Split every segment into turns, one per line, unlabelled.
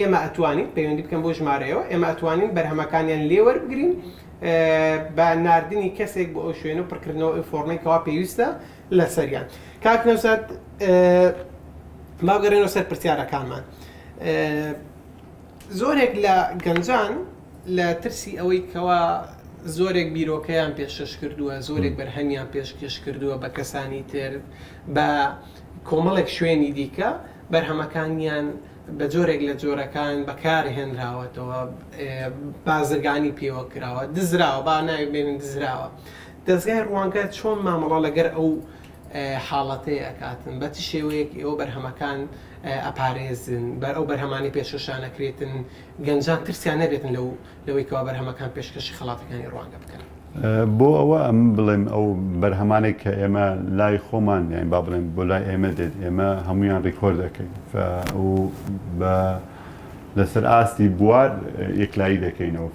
ئێمە ئەتوانین پەیوەندی بکەم بۆ ژمارەیەوە ئێمە ئەتوانین بەرهەمەکانیان لێوەربگرین بە ناردنی کەسێک بۆ ئەو شوێنە و پڕکردنەوە ئەو فۆرمەی کەوا پێویستە لەسەریان. کاک نەوزاد ماگەڕێنەوە سەر پرسیارەکانمان. زۆرێک لە گەنجان لە ترسی ئەوەی کەوا زۆرێک بیرۆکەیان پێشکەش کردووە، زۆرێک بەرهەمیان پێشکەش کردووە بە کەسانی تر بە کۆمەڵێک شوێنی دیکە بەرهەمەکانیان بە جۆرێک لە جۆرەکان بەکارهێنراوەتەوە، بازرگانی پێوە کراوە، دزراوە، با ناوێنن دزراوە. دەستگای ڕوانگە چۆن مامەڵە لەگەر ئەو حاڵەتەیە ئەکاتن، بە چ شێوەیەک ئێوە بەرهەمەکان ئەپارێزن، بەر ئەو بەرهەمانی پێشکەشانەکرێتن، گەنجان ترسیان نەبێتن لەوەی کەوا بەرهەمەکان پێشکەشی خەڵاتەکانی ڕوانگە بکەن.
بۆ ئەوە ئەم بڵێم ئەو بەرهەمانێک کە ئێمە لای خۆمان یان با بڵێم بۆ لای ئێمە دێت ئێمە هەمویان ڕیکۆرد دەکەین و بە لەسەر ئاستی بوار یەکلایی دەکەینەوە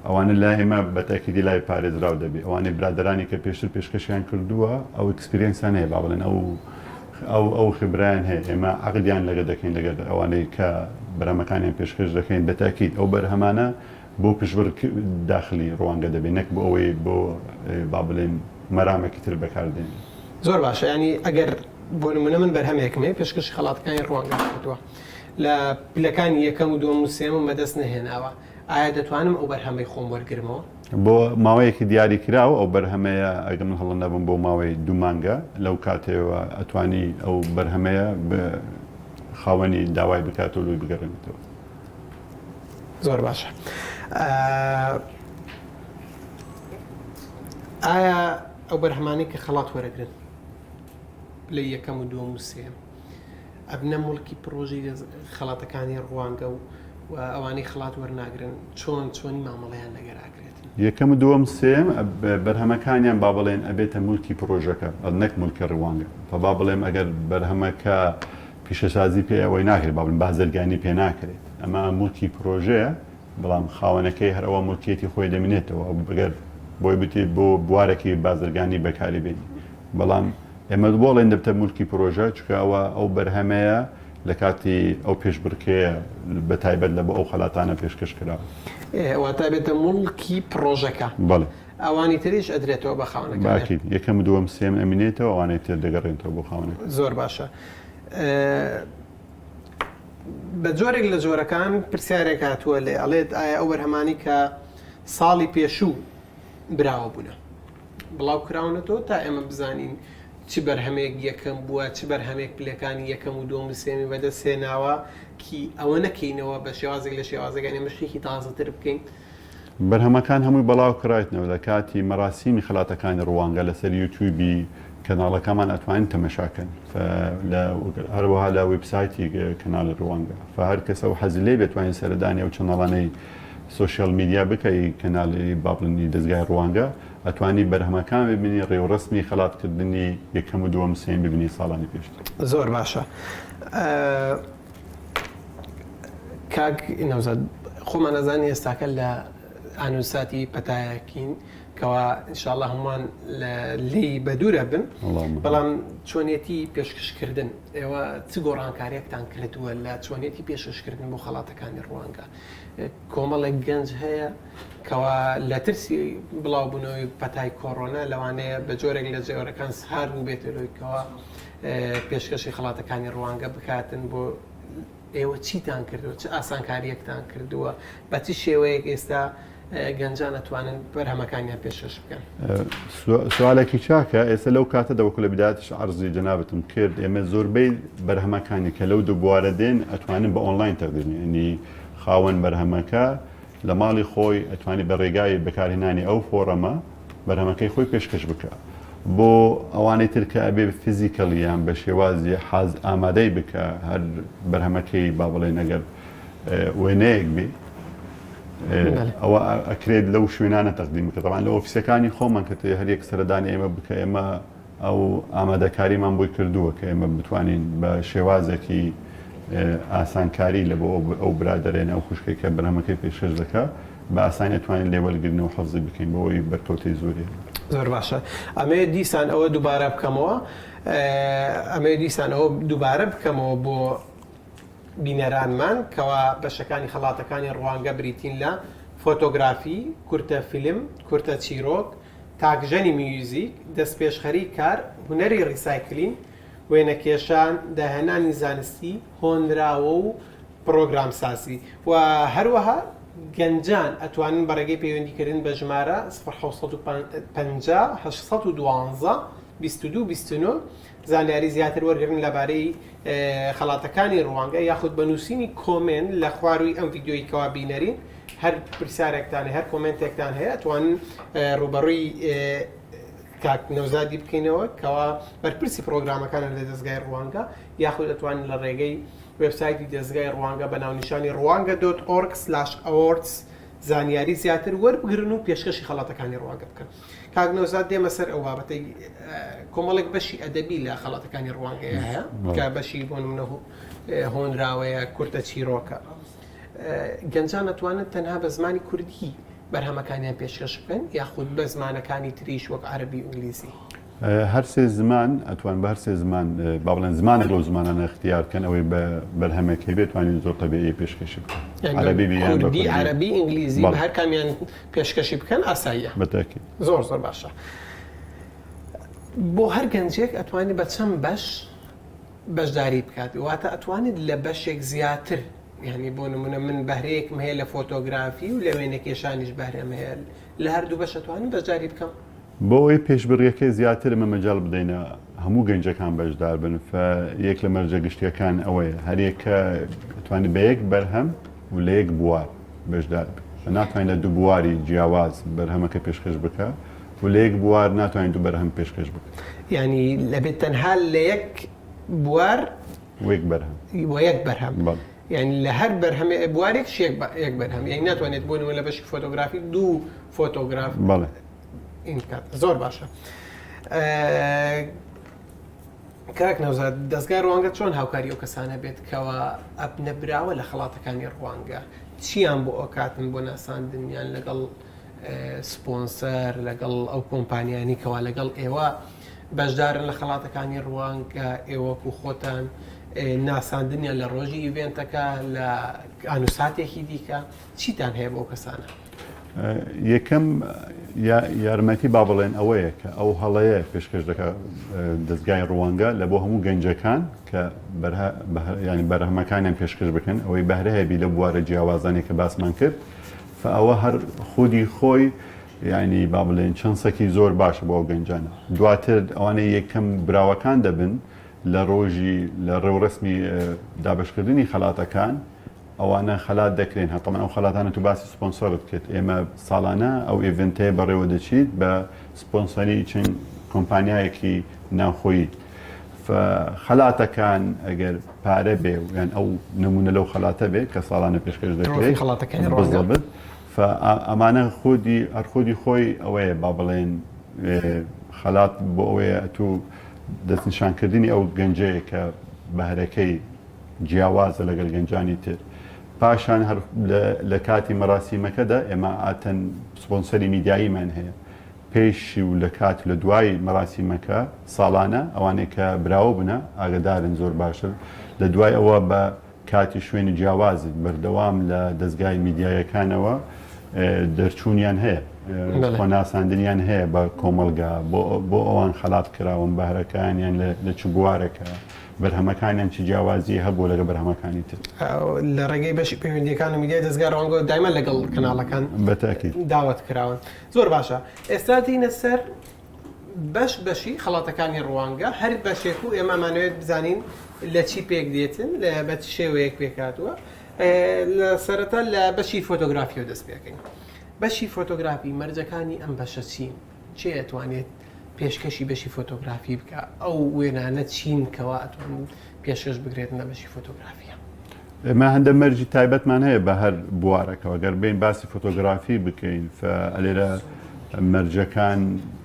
ئەوانە لای ئێمە بەتاکیدی لای پارێزراو دەبێت ئەوانەی برادرانی کە پێشتر پێشکەشیان کردووە ئەو ئەکسپریەنسیان هەیە با بڵێن ئەو خبرایان هەیە ئێمە عەقدیان لەگە دەکەین لەگەر ئەوانەی کە بەرهەمەکانیان پێشکەش دەکەین بەتاکید ئەو بەرهەمانە بۆ پشبڕ داخلی ڕوانگە دەبێت نەک بۆ ئەوەی بۆ با بڵێن مەرامێکی تر بەکاردێن.
زۆر باشە، ینی ئەگەر بۆ نمونە من بەرهەمێکمێ پێشکەشی خەڵاتەکانی ڕوانگە کردووە لە پلەکانی یەکەم و دووەم و سێمم بەدەست نەهێناوە، ئایا دەتوانم ئەو بەرهەمەی خۆم وەرگرمەوە؟
بۆ ماوەیەکی دیاری کراوە ئەو بەرهەمەیە ئەگەر من هەڵە نەبم بۆ ماوەی 2 مانگە لەو کاتێوە ئەتوانی ئەو بەرهەمەیە بە خاوەنی داوای بکاتەوە لۆی بگەڕێنێتەوە.
زۆر باشە. ئایا ئەو بەرهەمانەی کە خەڵات وەرەگرن لە یەکەم و دووەم و سێم ئەبنە مڵکی پرۆژی خەڵاتەکانی ڕوانگە و ئەوانەی خەڵات وەرناگرن چۆنی مامەڵەیان لەگەراگرێت؟
یەکەم و دووەم سێم بەرهەمەکانیان با بڵێن ئەبێتە مولکی پرۆژەکە نەک مولکە ڕوانگە با بڵێم ئەگەر بەرهەمەکە پیشەسازی پێ ئەوەی ناکرێت با بڵێن بازرگانی پێ ناکرێت ئەمە مولکی پرۆژەیە بەڵام خاوەنەکەی هەرەوە مولکیەتی خۆی دەمێنێتەوە بگەر بۆی بتێت بۆ بوارێکی بازرگانی بەکاری بێنی بەڵام ئێمە بۆڵێن دەبتە مولکی پرۆژە چکەوە ئەو بەرهەمەیە لە کاتی ئەو پێشبڕکەیە بە تایبەت لە بۆ ئەو خەڵاتانە پێشکەش کراوە.
واتە بێتە مڵکی پرۆژەکە.
بەڵێ.
ئەوانی تریش ئەدرێتەوە بە خاوەنەکە.
باکیت یەکەم و دووەم سێم ئەمینێتەوە ئەوانەی تر دەگەڕێنەوە بۆ خاوەنەکە.
زۆر باشە. بە جۆرێک لە جۆرەکان پرسیارێک هاتووە لێ ئەڵێت ئایا ئەو بەرهەمانی کە ساڵی پێشوو براوە بوونە بڵاو کراونەتەوە تا ئێمە بزانین چ بەرهەمێک یەکەم بووە چ بەرهەمێک پلەکانی یەکەم و دووەم و سێمی بەدەستهێناوە کی ئەوە نەکەینەوە بە شێوازێک لە شێوازەکانی مەشتێکی تازەتر بکەین.
بەرهەمەکان هەمووی بەڵاو کرایتنەوە لە کاتی مەراسیمی خەڵاتەکانی ڕوانگە لەسەر یوتیوبی کەناڵەکەمان ئەتوانین تەمەشاکەن هەروەها لە وێبسایتی کەناڵی ڕوانگە هەر کەسە و حەزی لێ بێتوانین سەردانی ئەو چەنەڵانەی سوۆشیال میدیا بکەی کەناڵی بابلنی دەستگای ڕوانگە ئەتوانی بەرهەمەکان ببینی ڕێوەڕسمی خەڵاتکردنی یەکەم و دووەم سێم ببینی ساڵانی پێشتر.
زۆر باشە. کاک نەوزاد خۆمان نەزانی ئێستاکە لە ئانووساتی پەتایەکین کەوا ئینشاءڵڵا هەمووان لێی بەدوورە بن بەڵام چۆنیەتی پێشکەشکردن ئێوە چ گۆڕانکاریەکتان کردووە لە چۆنیەتی پێشکەشکردن بۆ خەڵاتەکانی ڕوانگە؟ کۆمەڵێک گەنج هەیە کەوا لە ترسی بڵاوبوونەوەی پەتای کۆڕۆنا لەوانەیە بە جۆرێک لە جێوەرەکان سهار بوو بێتەوەی کەوا پێشکەشی خەڵاتەکانی ڕوانگە بکاتن بۆ ئێوە چیتان کردووە چ ئاسانکاریەکتان کردووە بە چ شێوەیەک ئێستا گەنجان ئەتوانن بەرهەمەکانیان پێشکەش بکەن؟
سوالێکی چاکە ئێستا لەو کاتە دەوەکو لە بدایەتیش عەرزی جەنابەتم کرد ئێمە زۆربەی بەرهەمەکانی کە لەو دوو بوارە دێن ئەتوانن بە ئۆنلاین تەقدیم ینی خاوەن بەرهەمەکە لە ماڵی خۆی ئەتوانی بە ڕێگای بەکارهێنانی ئەو فۆرەمە بەرهەمەکەی خۆی پێشکەش بکە بۆ ئەوانەی تر کە ئەبێ فیزیکەلیان بە شێوازی حاز ئامادەی بکە هەر بەرهەمەکەی با بڵێن ئەگەر وێنەیەک بێ ئەوە ئەکرێت لەو شوێنانە تەقدیم بکە طبعاً لە ئۆفیسەکانی خۆمان کە هەر یەک سەردانی ئێمە بکە ئێمە ئەو ئامادەکاریمان بۆی کردووە کە ئێمە بتوانین بە شێوازێکی ئاسانکاری لە بۆ ئەو برادەرێنە ئەو خوشکێک کە بەرهەمەکەی پێشکەش دەکە بە ئاسانی ئەتوانین لێوەرگرنەوە حەفزی بکەین بۆەوەی بەرکەوتەی زۆری.
زۆر باشە. ئەمێ دیسان ئەوە دووبارە بکەمەوە بۆ بینەرانمان کەوا بەشەکانی خەڵاتەکانی ڕوانگە بریتین لە فۆتۆگرافی، کورتە فیلم، کورتە چیرۆک، تاکژەنی میوزیک، دەستپێشخەری کار، هونەری ڕیسایکلین، وێنەکێشان، داهێنانی زانستی، هۆنراوە و پرۆگرام سازی و هەروەها گەنجان ئەتوانن بەڕێگەی پەیوەندیکردن بە ژمارە 1950 812 22 29 زانیاری زیاتر وەرگرن لەبارەی خەڵاتەکانی ڕوانگە یاخود بەنووسینی کۆمنت لە خواروی ئەم ڤیددیۆی کەوا بینەرین هەر پرسیارێکتان هەر کۆمنتێکتان هەیە ئەتوانن ڕوبەڕووی کاک نەوزادی بکەینەوە کەوا بەرپرسی پرۆگرامەکانە لە دەستگای ڕوانگە یاخود ئەتوانن لە ڕێگەی وێبسایتی دەستگای ڕوانگە بە ناونیشانی ڕوانگە.org/awards زانیاری زیاتر وەربگرن و پێشکەشی خەڵاتەکانی ڕوانگە بکەن. کاک نەوزاد دێمە سەر ئەو بابەتەی کۆمەڵێک بەشی ئەدەبی لە خەڵاتەکانی ڕوانگەیە هەیە کە بەشی بۆ نمونە هۆنراوەیە، کورتە چیرۆکە. گەنجان ئەتوانن تەنها بە زمانی کوردی بەرهەمەکانیان پێشکەش بکەن یاخود بە زمانەکانی تریش وەک عەرەبی و ئینگلیزی.
هەر سێ زمان ئەتوان بە هەر سێ زمان با بڵێن زمانێک لەو زمانانە اختیارکەن ئەوەی بە بەرهەمێکی بێت توانین زۆر تەبیعی پێشکەشی بکەن.
کوردی، عەرەبی، ئینگلیزی بە هەر کامیان پێشکەشی بکەن ئاساییە.
بەتاکید.
زۆر زۆر باشە. بۆ هەر گەنجێک ئەتوانێت بە چەند بەشداری بکات واتە ئەتوانێت لە بەشێک زیاتر یعنی بۆ نمونە من بەهرەیەکم هەیە لە فۆتۆگرافی و لە وێنەکێشانیش بەهرەم هەیە لە هەردوو بەش ئەتوانم بەشداری بکەم.
بۆ ئەوەی پێشبڕیەکەی زیاتر ئمە مەجاڵ بدەینە هەموو گەنجەکان بەشدار بن یەک لە مەرجە گشتیەکان ئەوەیە هەرێکە ئەتوانێت بە یەک بەرهەم و لە یەک بوار بەشدار بن ناتوانین لە دوو بواری جیاواز بەرهەمەکە پێشکەش بکە و لە یەک بوار ناتوانین دوو بەرهەم پێشکەش بکە.
یعنی لەبێت تەنها لە یەک بوار
وەک بەرهەم
و یەک بەرهەم. یعنی لە هەر بەرهەمێ بوارێک یەک بەرهەم یعنی ناتوانێت بۆ نمونە لە بەشی فۆتۆگرافی دوو فۆتۆگراف.
بەڵێ.
زۆر باشە. کاک نەوزاد دەستگای ڕوانگە چۆن هاوکاری ئەو کەسانە بێت کەوا ئەبنەبراوە لە خەڵاتەکانی ڕوانگە چیان بۆ ئۆکاتن بۆ ناساندنیان لەگەڵ سپۆنسەر لەگەڵ ئەو کۆمپانیانی کەوا لەگەڵ ئێوە بەشدارن لە خەڵاتەکانی ڕوانگە ئێوەکو خۆتان ناساندنیان لە ڕۆژی ئیڤێنتەکە لە ئانوساتێکی دیکە چیتان هەیە بۆ کەسانە؟
یەکەم یارمەتی با بڵێن ئەوەیە کە ئەو هەڵەیە پێشکەش دەکات دەستگای ڕوانگە لە بۆ هەموو گەنجەکان کە ینی بەرهەمەکانیان پێشکەش بکەن ئەوەی بەهرە هەبی لە بوارە جیاوازانێک کە باسمان کرد ئەوە هەر خودی خۆی ینی با بڵێن چەندسەکی زۆر باشە بۆ گەنجانە دواتر ئەوانەی یەکەم براوەکان دەبن لە ڕۆژی لە ڕێوڕسمی دابشکردنی خەڵاتەکان ئەوانە خەلات دەکرێن هەتەمان ئەو خەلاتانە تو باسی سپۆنسۆرت کرد ئێمە ساڵانە ئەو ئیڤنتەیە بەڕێوە دەچیت بە سپۆنسەری چەند کۆمپانیایەکی ناوخۆیی خەلاتەکان ئەگەر پارە بێ یان ئەو نمونە لەو خەلاتە بێت کە ساڵانە پێشکەش دەکرێت بزڵبت ئەمانە خودی خۆی ئەوەیە با بڵێن خەلات بۆ ئەوەیە تو دەستنیشانکردنی ئەو گەنجەیە کە بەهرەکەی جیاوازە لەگەڵ گەنجانی تر پاشان هەر لە کاتی مەراسیمەکەدا ئێمە ئاتەن سپۆنسەری میدیاییمان هەیە پێشی و لە کات لە دوای مەراسیمەکە ساڵانە ئەوانەیە کە براوە بنە ئاگدارن زۆر باشتر لە دوای ئەوە بە کاتی شوێنی جیاوازی بەردەوام لە دەستگای میدیایەکانەوە دەرچوونیان هەیە خۆناساندنیان هەیە بە کۆمەلگا بۆ ئەوان خەلات کراون بەهرەکانیان لە چ بوارێکە بەرهەمەکانیان چی جیاوازی هەبوو لەگە بەرهەمەکانی تر
لە ڕێگەی بەشی پەیوەندیەکان و میدیای دەستگای ڕوانگە دایما لەگەڵ کەناڵەکان
بەتاکید
داوەت کراون زۆر باشە ئێستا دینە سەر بەشی خەڵاتەکانی ڕوانگە هەر بەشێک و ئێمەمانەوێت بزانین لە چی پێک دێتن لە بە شێوەیەک پێکاتوە لە سەرەتا لە بەشی فۆتۆگرافی و دەست پێکەین بەشی فۆتۆگرافی مەرجەکانی ئەم بەشە چین چێ ئەتوانێت پێشکەشی بەشی فۆتۆگرافی بکە ئەو وێنانە چین کەوا ئەتوان پێشکەش بگرێتنە بەشی فۆتۆگرافیە
ئێمە هەندە مەرجی تایبەتمان هەیە بە هەر بوارەکەەوە گەر بین باسی فۆتۆگرافی بکەین لێرە مەرجەکان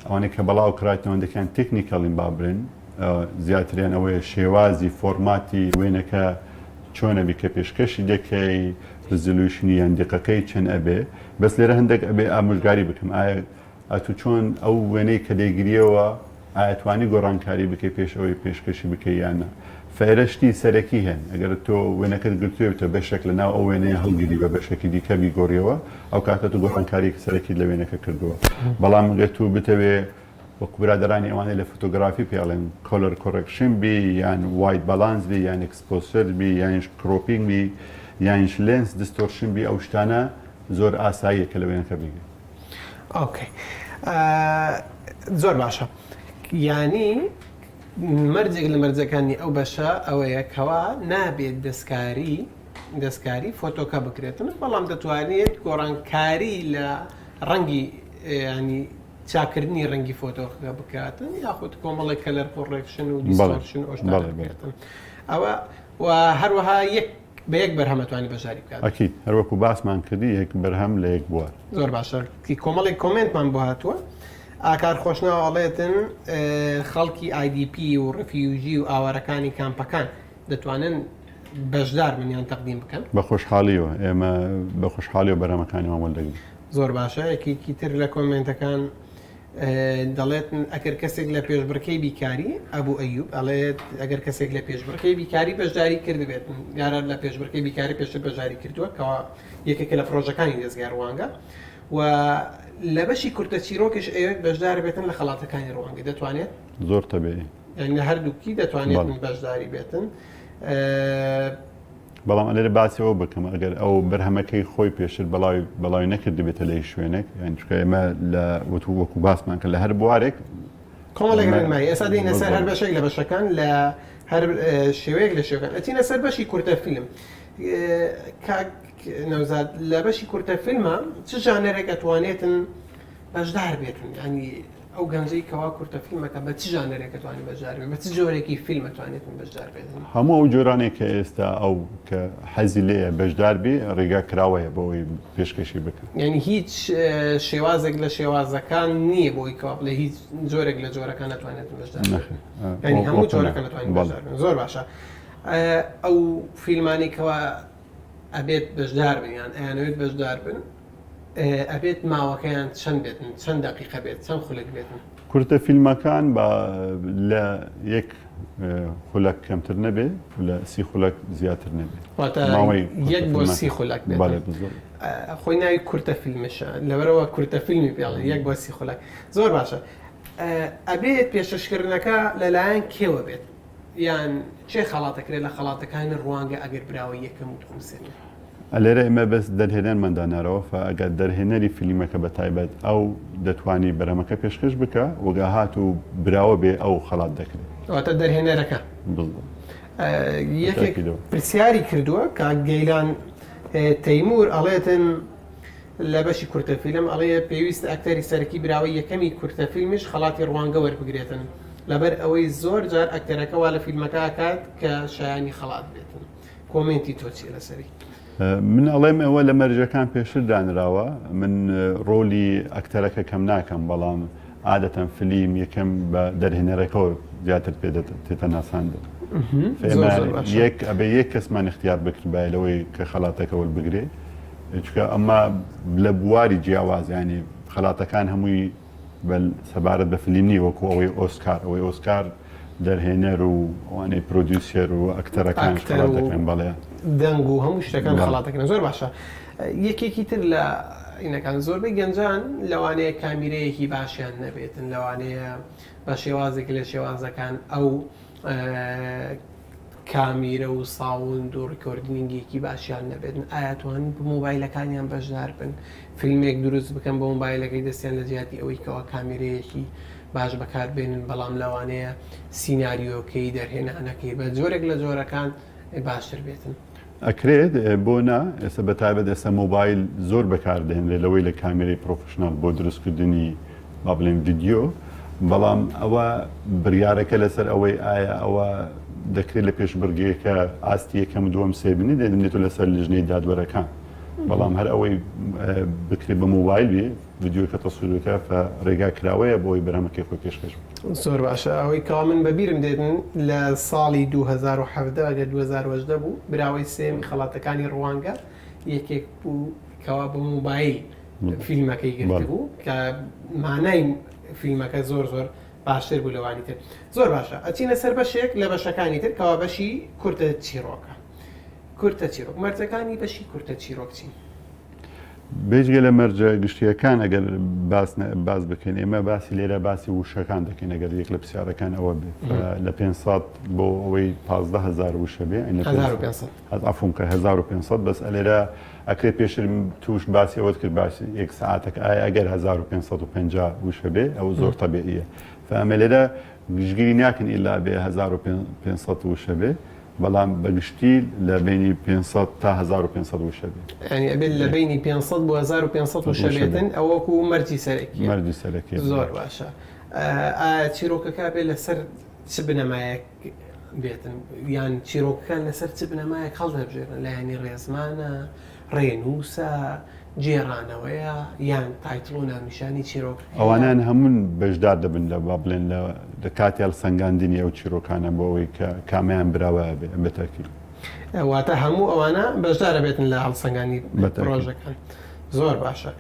ئەوانەی کە بەڵاو کرایتەوەندەکان تکنیکەڵین بابرن زیاتریان ئەوەیە شێوازی فۆرماتی وێنەکە چۆنەبی کە پێشکەشی دەکەی رزولوشنی هەندێقەکەی چەند ئەبێ بەس لێرە هەندێک ئەبێ ئامۆژگاری بکەم ئایا ئەتو چۆن ئەو وێنەی کە دەیگریەوە ئاەتوانی گۆڕانکاری بکەی پێش ئەوەی پێشکەشی بکەی یانە فێرشتی سەرەکی هەن ئەگەر تۆ وێنەکەت گرتوێتە بەشێک لە ناو ئەو وێنەیە هەڵگیری بە بەشێکی دیکە بیگۆڕیەوە ئەو کاتە تو گۆڕانکاریەکی سەرەکی لە وێنەکە کردووە بەڵام گەت و بتەوێ وەکو برادرانی ئەوانەی لە فۆتۆگرافی پێڵێن کۆلەر کۆڕێکشن بی یان وایت بەلانس بی یان ئەکسپۆسەر بی یانش کرۆپینگ بی یانش لێنس دیستۆرشن بی ئەو شتانە زۆر ئاساییە کە لە وێنەکە بگێ.
ئۆکەی زۆر باشە یعنی مەرجێک لە مەرجەکانی ئەو بەشە ئەوەیە کەوا نابێت دەستکاری فۆتۆکە بکرێتن بەڵام دەتوانێت گۆڕانکاری لە ڕەنگی ینی چاکردنی ڕەنگی فۆتۆخەکە بکاتن یاخود کۆمەڵی کەلەر کۆڕێکشن و دیستۆرشن ئۆشتێتن ئەوە و هەروەها بە یەک بەرهەمەتوانی بەشاری بکات.
ئەکید هەروەکو باسمان کردی یەک بەرهەم لە یەک بوار.
زۆر باشە کۆمەڵی کۆمنتمان بۆ هاتووە ئاکار خۆشنەوە ئەڵێتن خەڵکی IDP و ڕفیوژی و ئاوارەکانی کامپەکان دەتوانن بەشدار بنیان تەقدیم بکەن
بە خۆشحاڵیەوە ئێمە بە خۆشحاڵی و بەرهەمەکانی وەڵدەگرین.
زۆر باشە یەکێکی تر لە کۆمنتەکان دەڵێتن ئەگەر کەسێک لە پێشبڕکەی بیکاری ئەبوو ئەیوب ئەڵێت ئەگەر کەسێک لە پێشبڕکەی بیکاری بەشداری کردبێتن یارە لە پێشبڕکەی بیکاری پێشتر بەشداری کردووە کەوا یەکێکە لە پرۆژەکانی دەستگای ڕوانگە و لە بەشی کورتە چیرۆکش ئەوێت بەشدار بێتن لە خەڵاتەکانی ڕوانگە دەتوانێت
زۆر تەبێی
لە هەردووکی دەتوانێت بەشداری بێتن
بەڵام ئەلێرە باسیەوە بکەم ئەگەر ئەو بەرهەمەکەی خۆی پێشتر بەڵاوی نەکرد بێتە لە شوێنێک یان چکە ئێمە لە وەکو باسمان کرد لە هەر بوارێک
کۆمەڵێک ڕێنمایی ئێستا دێنە سەر هەر بەشێک لە بەشەکان لە هەر شێوەیەک لە شێوەکان ئەچینە سەر بەشی کورتە فیلم نەوزاد لە بەشی کورتە فیلمە چ ژانەرێک ئەتوانێتن بەشدار بێتن ینی ئەو گەنجەی کەوا کورتە فیلمەکە بە چ ژانەرێک ئەتوانێت بەشدار بێت بە چ جۆرێکی فیلم ئەتوانێتن بەشدار بێتن
هەموو ئەو جۆرانێک کە ئێستا ئەو کە حەزی لێیە بەشدار بێ ڕێگا کراوەیە بەوەی پێشکەشی بکەن
ینی هیچ شێوازێک لە شێوازەکان نییە بۆی کەوا بڵێ هیچ جۆرێک لە جۆرەکان ناتوانێتن بەشدار ینی هەموو جۆرەکان ناتوانێت بەشدار بێن زۆر باشە ئەو فیلمانی کەوا ئەبێت بەشدار بن یان ئەیانەوێت بەشدار بن ئەبێت ماوەکەیان چەند بێتن چەند دقیقە بێت چەند خولێک بێتن
کورتە فیلمەکان لە یەک خولەک کەمتر نەبێ لە 30 خولەک زیاتر نەبێ
یەک بۆ 30 خولەک بێت خۆی ناوی کورتە فیلمشە لەبەرەوە کورتە فیلمی پێڵێ یەک بۆ 30 خولەک زۆر باشە ئەبێت پێشەشکردنەکە لەلایەن کێوە بێت یان چێ خەڵاتەکرێت لە خەڵاتەکانی ڕوانگە ئەگەر براوە یەکەم و دووسێنێ
ئەلێرە ئێمە بەس دەرهێنانمەدانارەوە ئەگەر دەرهێنەری فیلمەکە بە تایبەت ئەو دەتوانی بەرەمەکە پێشکەش بکە وەگا هات و براوە بێ ئەو خەڵات دەکرێت
ئەواتە دەرهێنەرەکە یەکێک پرسیاری کردووە کە گەیلان تەیمور ئەڵێتن لە بەشی کورتە فیلم ئەڵەیە پێویست ئەکتەری سەرەکی براوەی یەکەمی کورتە فیلمیش خەڵاتی ڕوانگە وەربگرێتن لەبەر ئەوەی زۆر جار ئەکتەرەکەوا لە فیلمەکە کات کە شایانی خەڵات بێتن کۆمنتی تۆچی لەسەری
من ئەڵێم ئەوە لە مەرجەکان پێشتر دانراوە من ڕۆلی ئەکتەرەکە کەم ناکەم بەڵام عادەتەن فیلم یەکەم بە دەرهێنەرەکەەوە زیاتر تێتە ناساندن ئەبێ یەک کەسمان اختیار بکرد لەوەی کە خەڵاتەکە وەربگرێ چکە ئەمە لە بواری جیاوازیانی خەڵاتەکان هەمووی سەبارەت بە فیلمی وەکو ئەوەی ئۆسکار دەرهێنەر و ئەوانەی پرۆدیوسەر و ئەکتەرەکان خەڵاتەکەن بەڵێ
دەنگ و هەموو شتەکان خەڵاتەکەن زۆر باشە یەکێکی تر لە ئینەکان زۆربەی گەنجان لەوانەیە کامیرەیەکی باشیان نەبێتن لەوانەیە بە شێوازێک لە شێوازەکان ئەو کامیرە و ساوند و ڕیکۆردینگێکی باشیان نەبێتن ئاياتوان بە مۆبایلەکانیان بەشدار بن فیلمێک دروست بکەن بە مۆبایلەکەی دەستیان لە جیاتی ئەوەی کەەوە کامیرەیەکی باش بەکاربێنن بەڵام لەوانەیە سیناریۆکەی دەرهێنانەکەی بە جۆرێک لە جۆرەکان باشتر بێتن
ئەکرێت بۆ نا ئێستا بەتایبەت ئێستا مۆبایل زۆر بەکاردێنرێت لەوەی لە کامێرەی پرۆفشنال بۆ دروستکردنی با بڵێن ڤیدیۆ بەڵام ئەوە بڕیارەکە لەسەر ئەوەی ئایا ئەوە دەکرێت لە پێشبڕگەیەکە ئاستی یەکەم دووەم سێبنی دەدێتێت لەسەر لیژنەی دادوەرەکان بەڵام هەر ئەوەی بکرێت بە مۆبایل بێ ڤیدیۆکە تەسویرەکە ڕێگا کراوەیە بۆی بەرامەکەی خۆی پێشکەش
زۆر باشە ئەوەی کاوا من بەبیرم دێتن لە ساڵی 2017 ئەگەر 2010 بوو براوەی سێمی خەڵاتەکانی ڕوانگە یەکێک بوو کەوا بە مۆبایل فیلمەکەی گرت بوو کە مانای فیلمەکە زۆر باشتر بوو لەوانی تر زۆر باشە ئەچینە سەر بەشێک لە بەشەکانی تر کەوا بەشی کورتە چیرۆکە کورتە چیرۆک مەرجەکانی بەشی کورتە چیرۆک چین
بێژگە لە مەرجە گشتیەکان ئەگەر باز بکەین ئێمە باسی لێرە باسی وشەکان دەکەین ئەگەر یەک لە پرسیارەکان ئەوە بێت لە 500 بۆ ئەوەی 15,000 وشە بێ ئەفۆم کە 1500 بەس لێرە ئەکرێ پێشتر توش باسی ئەوەت کرد باسی یەک ساعتەکە ئایا ئەگەر 1550 وشە بێ ئەو زۆر تەبیعیە فەمە لێرە گشتگیری ناکەن ئیلا بێ 1500 وشە بێ بەڵام بەگشتی لە بینی 500 تا 1500 وشە بێت
ینی ئەبێت لە بینی 500 بۆ 1500 وشە بێتن ئەوەکو مەرجی سەرەکی
مەرجی سەرەکی
زۆر باشە چیرۆکەکە بێت لەسەر چ بنەمایەک بێتن یان چیرۆکەکان لەسەر چ بنەمایەک هەڵدەبژێرن لە ینی ڕێزمانە ڕێنووسە جێرانەوەیە یان تایتڵ و ناونیشانی چیرۆک
ئەوانیان هەموون بەشدار دەبن لە با بڵێن لە کاتیال سەنگاندنی ئەو چیرۆکانە بۆ ئەوەی کە کامیان براوە بێتەکی
واتە هەموو ئەوانە بەشدارە بێتن لە هەڵسەنگانی پرۆژەکان زۆر باشە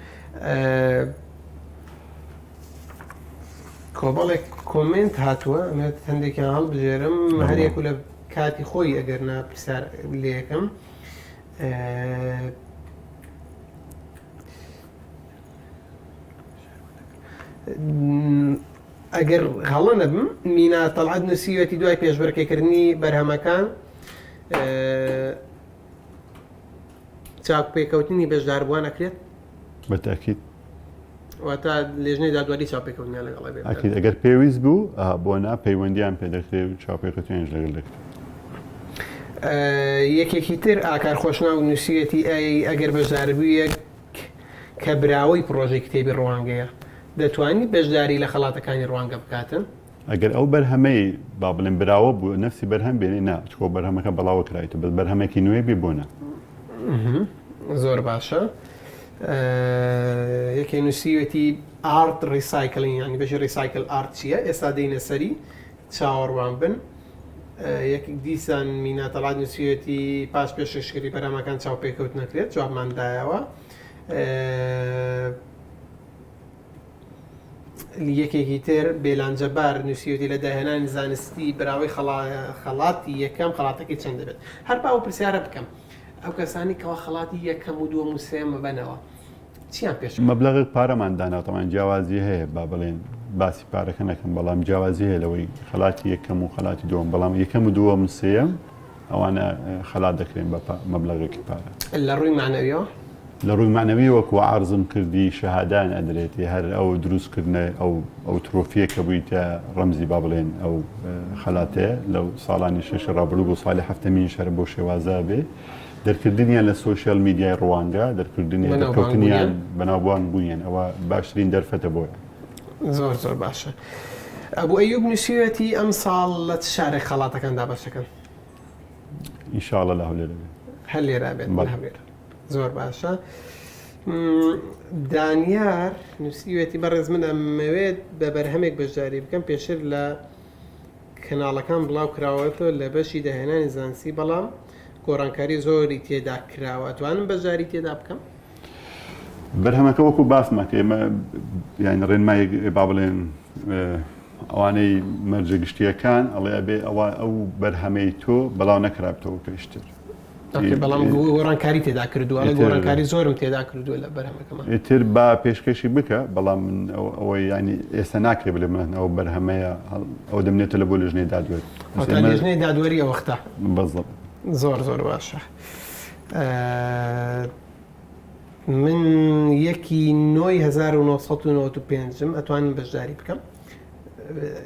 کۆبڵێک کۆمنت هاتووە ئەمێت هەندێکیان هەڵبژێرم هەرێک و لە کاتی خۆی ئەگەر ناپرسیار لێ یەکەم ئەگەر هەڵە نەبم مینا تەڵعەت نووسیوەتی دوای پێشبڕکێکردنی بەرهەمەکان چاک پێکەوتنی بەشداربووان ئەکرێت
بەتاکید
واتە لێژنەی دادواری چاپێکەوتنیان لەگەڵ بێت
ئەکید ئەگەر پێویست بوو بۆ نا پەیوەندیان پێدەکرێت و چاپێکەوتنیانش لەگەڵ دەکرێت
یەکێکی تر ئاکار خۆشناو نووسیەتی ئەگەر بەشداربوویەک کە براوەی پرۆژەی کتێبی ڕوانگەیە دەتوانانی بەشداری لە خەڵاتەکانی ڕوانگە بکاتن
ئەگەر ئەو بەرهەمەی با بڵێن براوە بوو نفسی بەرهەم بێنێ نا چۆ بەرهەمەکە بەڵاوە کرایێت بەس بەرهەمێکی نوێ بێ بۆنە
زۆر باشە یەکێ نووسیوەتی ئارت ڕیسایکلین ینی بەشی ڕیسایکل ئارت چییە ئێستا دێنە سەری چاوەڕوان بن یەکێک دیسان مینا تەڵات نووسیوەتی پاش پێشکەشکردی بەرهەمەکان چاوپێکەوت نەکرێت جوابماندایەوە یەکێکی تر بێلانجەبار نووسیوەتی لە داهێنانی زانستی براوەی خەڵاتی یەکەم خەڵاتەکەی چەند دەبێت هەر با و پرسیارە بکەم ئەو کەسانی کەەوە خەڵاتی یەکەم و دووەم و سێمە بنەوە چیان پێش
مەبلەغێک پارەمان داناوتەمان جیاوازی هەیە با بڵێن باسی پارەکە نەکەم بەڵام جیاوازی هەیە لەوەی خەڵاتی یەکەم و خەڵاتی دووەم بەڵام یەکەم و دووەم سێم ئەوانە خەڵات دەکرێن بە مەبلەغێکی پارە
لە ڕووی معنەویەوە
لە ڕووی معنەوی وەکو عارزم کردی شەهادان ئەدرێتی هەر ئەو دروستکردنە ئەو ترۆفیە کە بوویتە ڕەمزی با بڵێن ئەو خەلاتەیە لەو ساڵانی شەش ڕابردوو بۆ ساڵی هەفتەمین شەر بۆ شێوازە بێ دەرکردنیان لە سۆشیال میدیای ڕوانگە دەرکردنیان دەرکەوتنیان بەناوبووان بووین ئەوە باشترین دەرفەتە بۆیە
زۆر زۆر باشە ئەبوو ئەیوب نووسیوەتی ئەم ساڵ لە شارێک خەڵاتەکاندا بەشەکەن
ئینشاڵڵە لە هەولێرە بێت
هەر لێرا بێت هەولێرە زۆر باشە دانیار نووسیوەتی بەڕێز من ئەمەوێت بە بەرهەمێک بەشداری بکەم پێشتر لە کەناڵەکان بڵاو کراوەتەوە لە بەشی داهێنانی زانستی بەڵام گۆڕانکاری زۆری تێدا کراوە توانم بەشداری تێدا بکەم
بەرهەمەکە وەکو باسمەکە ئێمە یان ڕێنمای با بڵێن ئەوانەی مەرجە گشتیەکان ئەڵێ ئەبێ ئەو بەرهەمەی تۆ بەڵاو نەکرابتەوە پێشتر
بەڵام گۆڕانکاری تێدا کردووە گۆڕانکاری زۆرم تێدا کردووە لە بەرهەمەکەمان
ئیتر با پێشکەشی بکە بەڵام من ئەوەی ینی ئێستا ناکرێت بڵێ من ئەو بەرهەمەیە ئەو دەمنێتە لە بۆ لەژنەی دادوێت
لەژنەی دادوەری ئەوەختە
بەزڵ
زۆر زۆر باشە من یەکی 1995 ئەتوانم بەشداری بکەم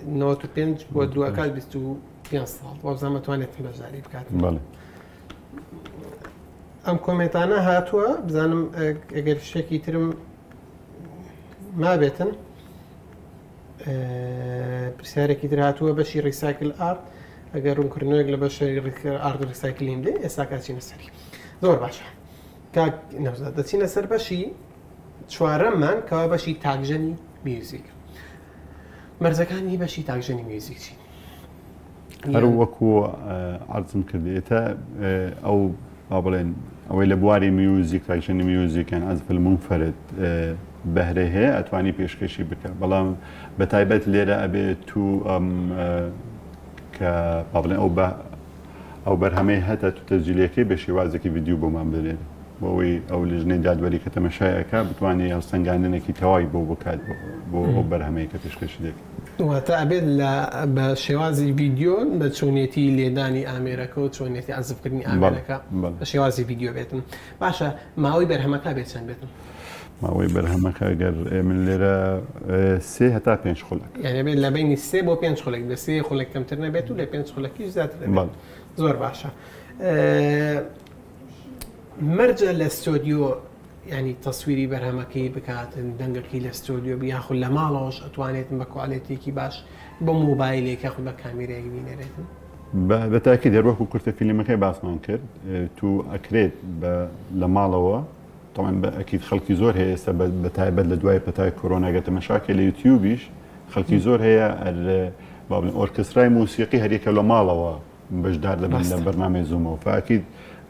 95 بۆ دووەکات 25 ساڵ وەبزانم ئەتوانێت بەشداری بکات ئەم کۆمنتانە هاتووە بزانم ئەگەر شتێکی ترم مابێتن پرسیارێکی تر هاتووە بەشی ڕیسایکل ئارت ئەگەر ڕوونکردنەوەیەک لە بەشی ئارت ڕیسایکلین دێ ئێستا کاچینە سەری زۆر باشە کاک نەوزاد دەچینە سەر بەشی چوارەممان کەوا بەشی تاکژەنی میوزیک مەرجەکانی بەشی تاکژەنی میوزیک چین
هەر وەکو عەرزم کردێتە ئەو با بڵێن ئەوەی لە بواری میوزیک ڕێکشەنی میوزیکیان ئەزف المنفرد بەهرەی هەیە ئەتوانی پێشکەشی بکە بەڵام بە تایبەت لێرە ئەبێت تو کە بڵێن ئەو بەرهەمەی هەتا تو تەسجیلەکەی بە شێوازێکی ڤیدیو بۆمان بدرێت بۆەوەی ئەو لژنەی دادوەری کە تەمەشایەکە بتوانێت هەڵسەنگاندنێکی تەواوی بۆ بکات بۆ ئەو بەرهەمەیە کە پێشکەشی دێت.
واتە ئەبێت بە شێوازی ڤیدیۆ بە چۆنێتی لێدانی ئامێرەکە و چۆنێتی ئازبکردنی ئامێرەکە بە شێوازی ڤیدیۆ بێتن. باشە ماوەی بەرهەمەکە بێت چەند بێتن؟
ماوەی بەرهەمەکە گەر من لێرە 3 هەتا 5 خولەک
یعنی بێت لە بینی 3 بۆ 5 خولێک لە 3 خولێک کەمتر نەبێت و لە 5 خولەکیش زیاتر دەبێت. زۆر باشە. مەرجە لە ستۆدیۆ ینی تەسویری بەرهەمەکەی بکاتن دەنگەکەی لە ستۆدیۆ بیاخود لە ماڵەوەش ئەتوانێتن بە کواڵێتێکی باش بۆ مۆبایلێک یاخود بە کامێرەیەک بینێرێتن.
بەتاکی دەروەکو کورتە فیلمەکەی باسمان کرد تو ئەکرێت لە ماڵەوە طبعاً ئەکید خەڵکی زۆر هەیە ئێستا بە تایبەت لە دوای پەتای کۆرۆناگەتە مەشاکە لە یوتیوبیش خەڵکی زۆر هەیە ئۆرکسترای موسیقی هەریەکە لە ماڵەوە بەشدار دەبن لە بەرنامەی زوومەوە فاکید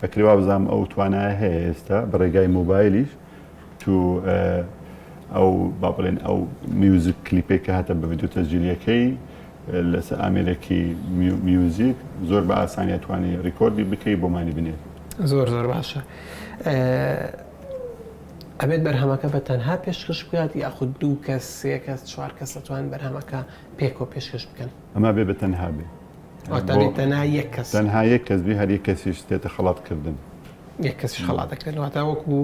ئەکرێوا بزانام ئەو توانایە هەیە ئێستا بە ڕێگای مۆبایلیش تو ئەو با بڵێن ئەو میوزیک کلیپێک کە هاتە بە ڤیدیۆ تەسجیلیەکەی لەسەر ئامێرێکی میوزیک زۆر بە ئاسانی توانی ڕیکۆردی بکەی بۆمانی بنێت.
زۆر زۆر باشە. ئەبێت بەرهەمەکە بە تەنها پێشکەش بکات یاخود 2 کەس 3 کەس 4 کەس دەتوانن بەرهەمەکە پێکۆ پێشکەش بکەن؟
ئەمە بێ بە تەنها بێ
تەنها یەک کەس
تەنها یەک کەس بێ هەر یەک کەسیش دێتە خەڵاتکردن
یەک کەسیش خەڵاتەکردن واتە وەکو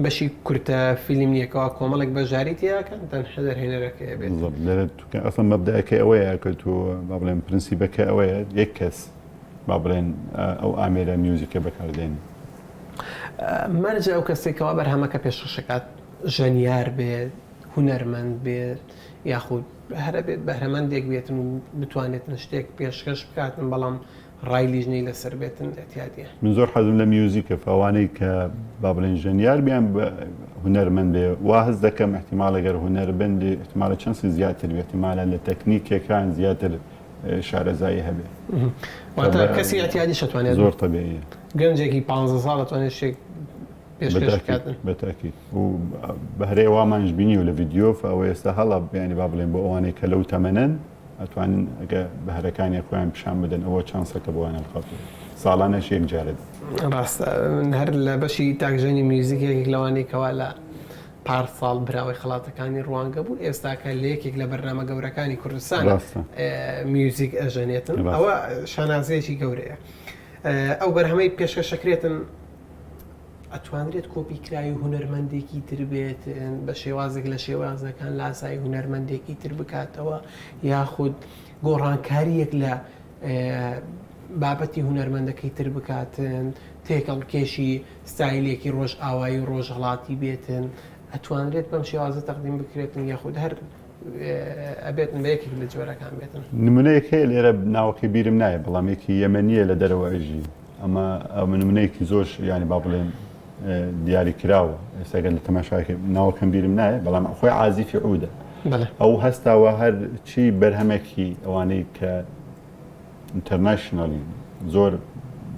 بەشی کورتە فیلمێکەوە کۆمەڵێک بەژاریتیەکەن تەنها دەرهێنەرەکەی بێت.
ئەسڵ مەبدەکەی ئەوەیە کە تو با بڵێن پرینسیپەکە ئەوەیە یەک کەس با بڵێن ئەو ئامێرە میوزیکە بەکاردێن.
مەرجە ئەو کەسێکەوە بەرهەمەکە پێشکەشەکات ژەنیار بێت هونەرمەند بێت یاخود هەرە بێت بەرهەمەندێک بێتن و بتوانێتن شتێک پێشکەش بکاتن بەڵام ڕای لیژنەی لەسەر بێتن ئەتیادیە.
من زۆر حەزم لە میوزیکە فەوانەی کە با بڵێن ژەنیار بیان بە هونەرمەند بێ وا هەز دەکەم احتیمالە گەر هونەرمەندی احتیمالە چەندسی زیاتر بێت احتیمالە لە تەکنیکەکان زیاتر شارەزایی هەبێ.
واتە کەسی ئەتیادی شەتوانێت
زۆر تەبیعیە
گەنجێکی 15 ساڵ دەتوانێت شتێک پێشکەش بکاتن.
بەتاکید و بەهرەی وامانش بینی و لە ڤیدیۆ ئەوە ئێستا هەڵا بیانی با بڵێن بۆ ئەوانەی کە لەو تەمەنن ئەتوانن ئەگە بەهرەکانی خۆیان پیشان بدەن ئەوە چانسەکە بۆیان خاات ساڵانەش یەک جارێت.
ڕاستە هەر لە بەشی تاکژێنی میوزیکێک لەوانەی کەوا لە پار ساڵ براوی خڵاتەکانی ڕوانگە بوو ئێستاکە لە یەکێک لە بەرنامە گەورەکانی کوردستان میوزیک ئەژەنێتن ئەوە شانازەیەکی گەورەیە. ئەو بەرهەمەی پێشکەشەکرێتن ئەتوانرێت کۆپیکراوی هونەرمەندێکی تر بێت بە شێوازێک لە شێوازەکان لاسایی هونەرمەندێکی تر بکاتەوە یاخود گۆڕانکاریەک لە بابەتی هونەرمەندەکەی تر بکاتن تێکەڵ کێشی ستایلێکی ڕۆژ ئاوایی و ڕۆژهڵاتی بێتن ئەتوانرێت بەم شێوازە تەقدیم بکرێتن یاخود هەر ئەبێتن بە یەکێک لە جۆرەکان بێتن.
نمونەیەک هەیە لێرە ناوەکەی بیرم نایە بەڵامێکی یەمەنیە لە دەرەوە ئەژی ئەمە نمونەیەکی زۆر ینی با بڵێن دیاری کراوە ئێستاگەر لە تەماشاکە ناوەکەم بیرم نایە بەڵام خۆی عازیفی عودە ئەو هەستاوە هەر چی بەرهەمێکی ئەوانەی کە ئینتەرناشنالی زۆر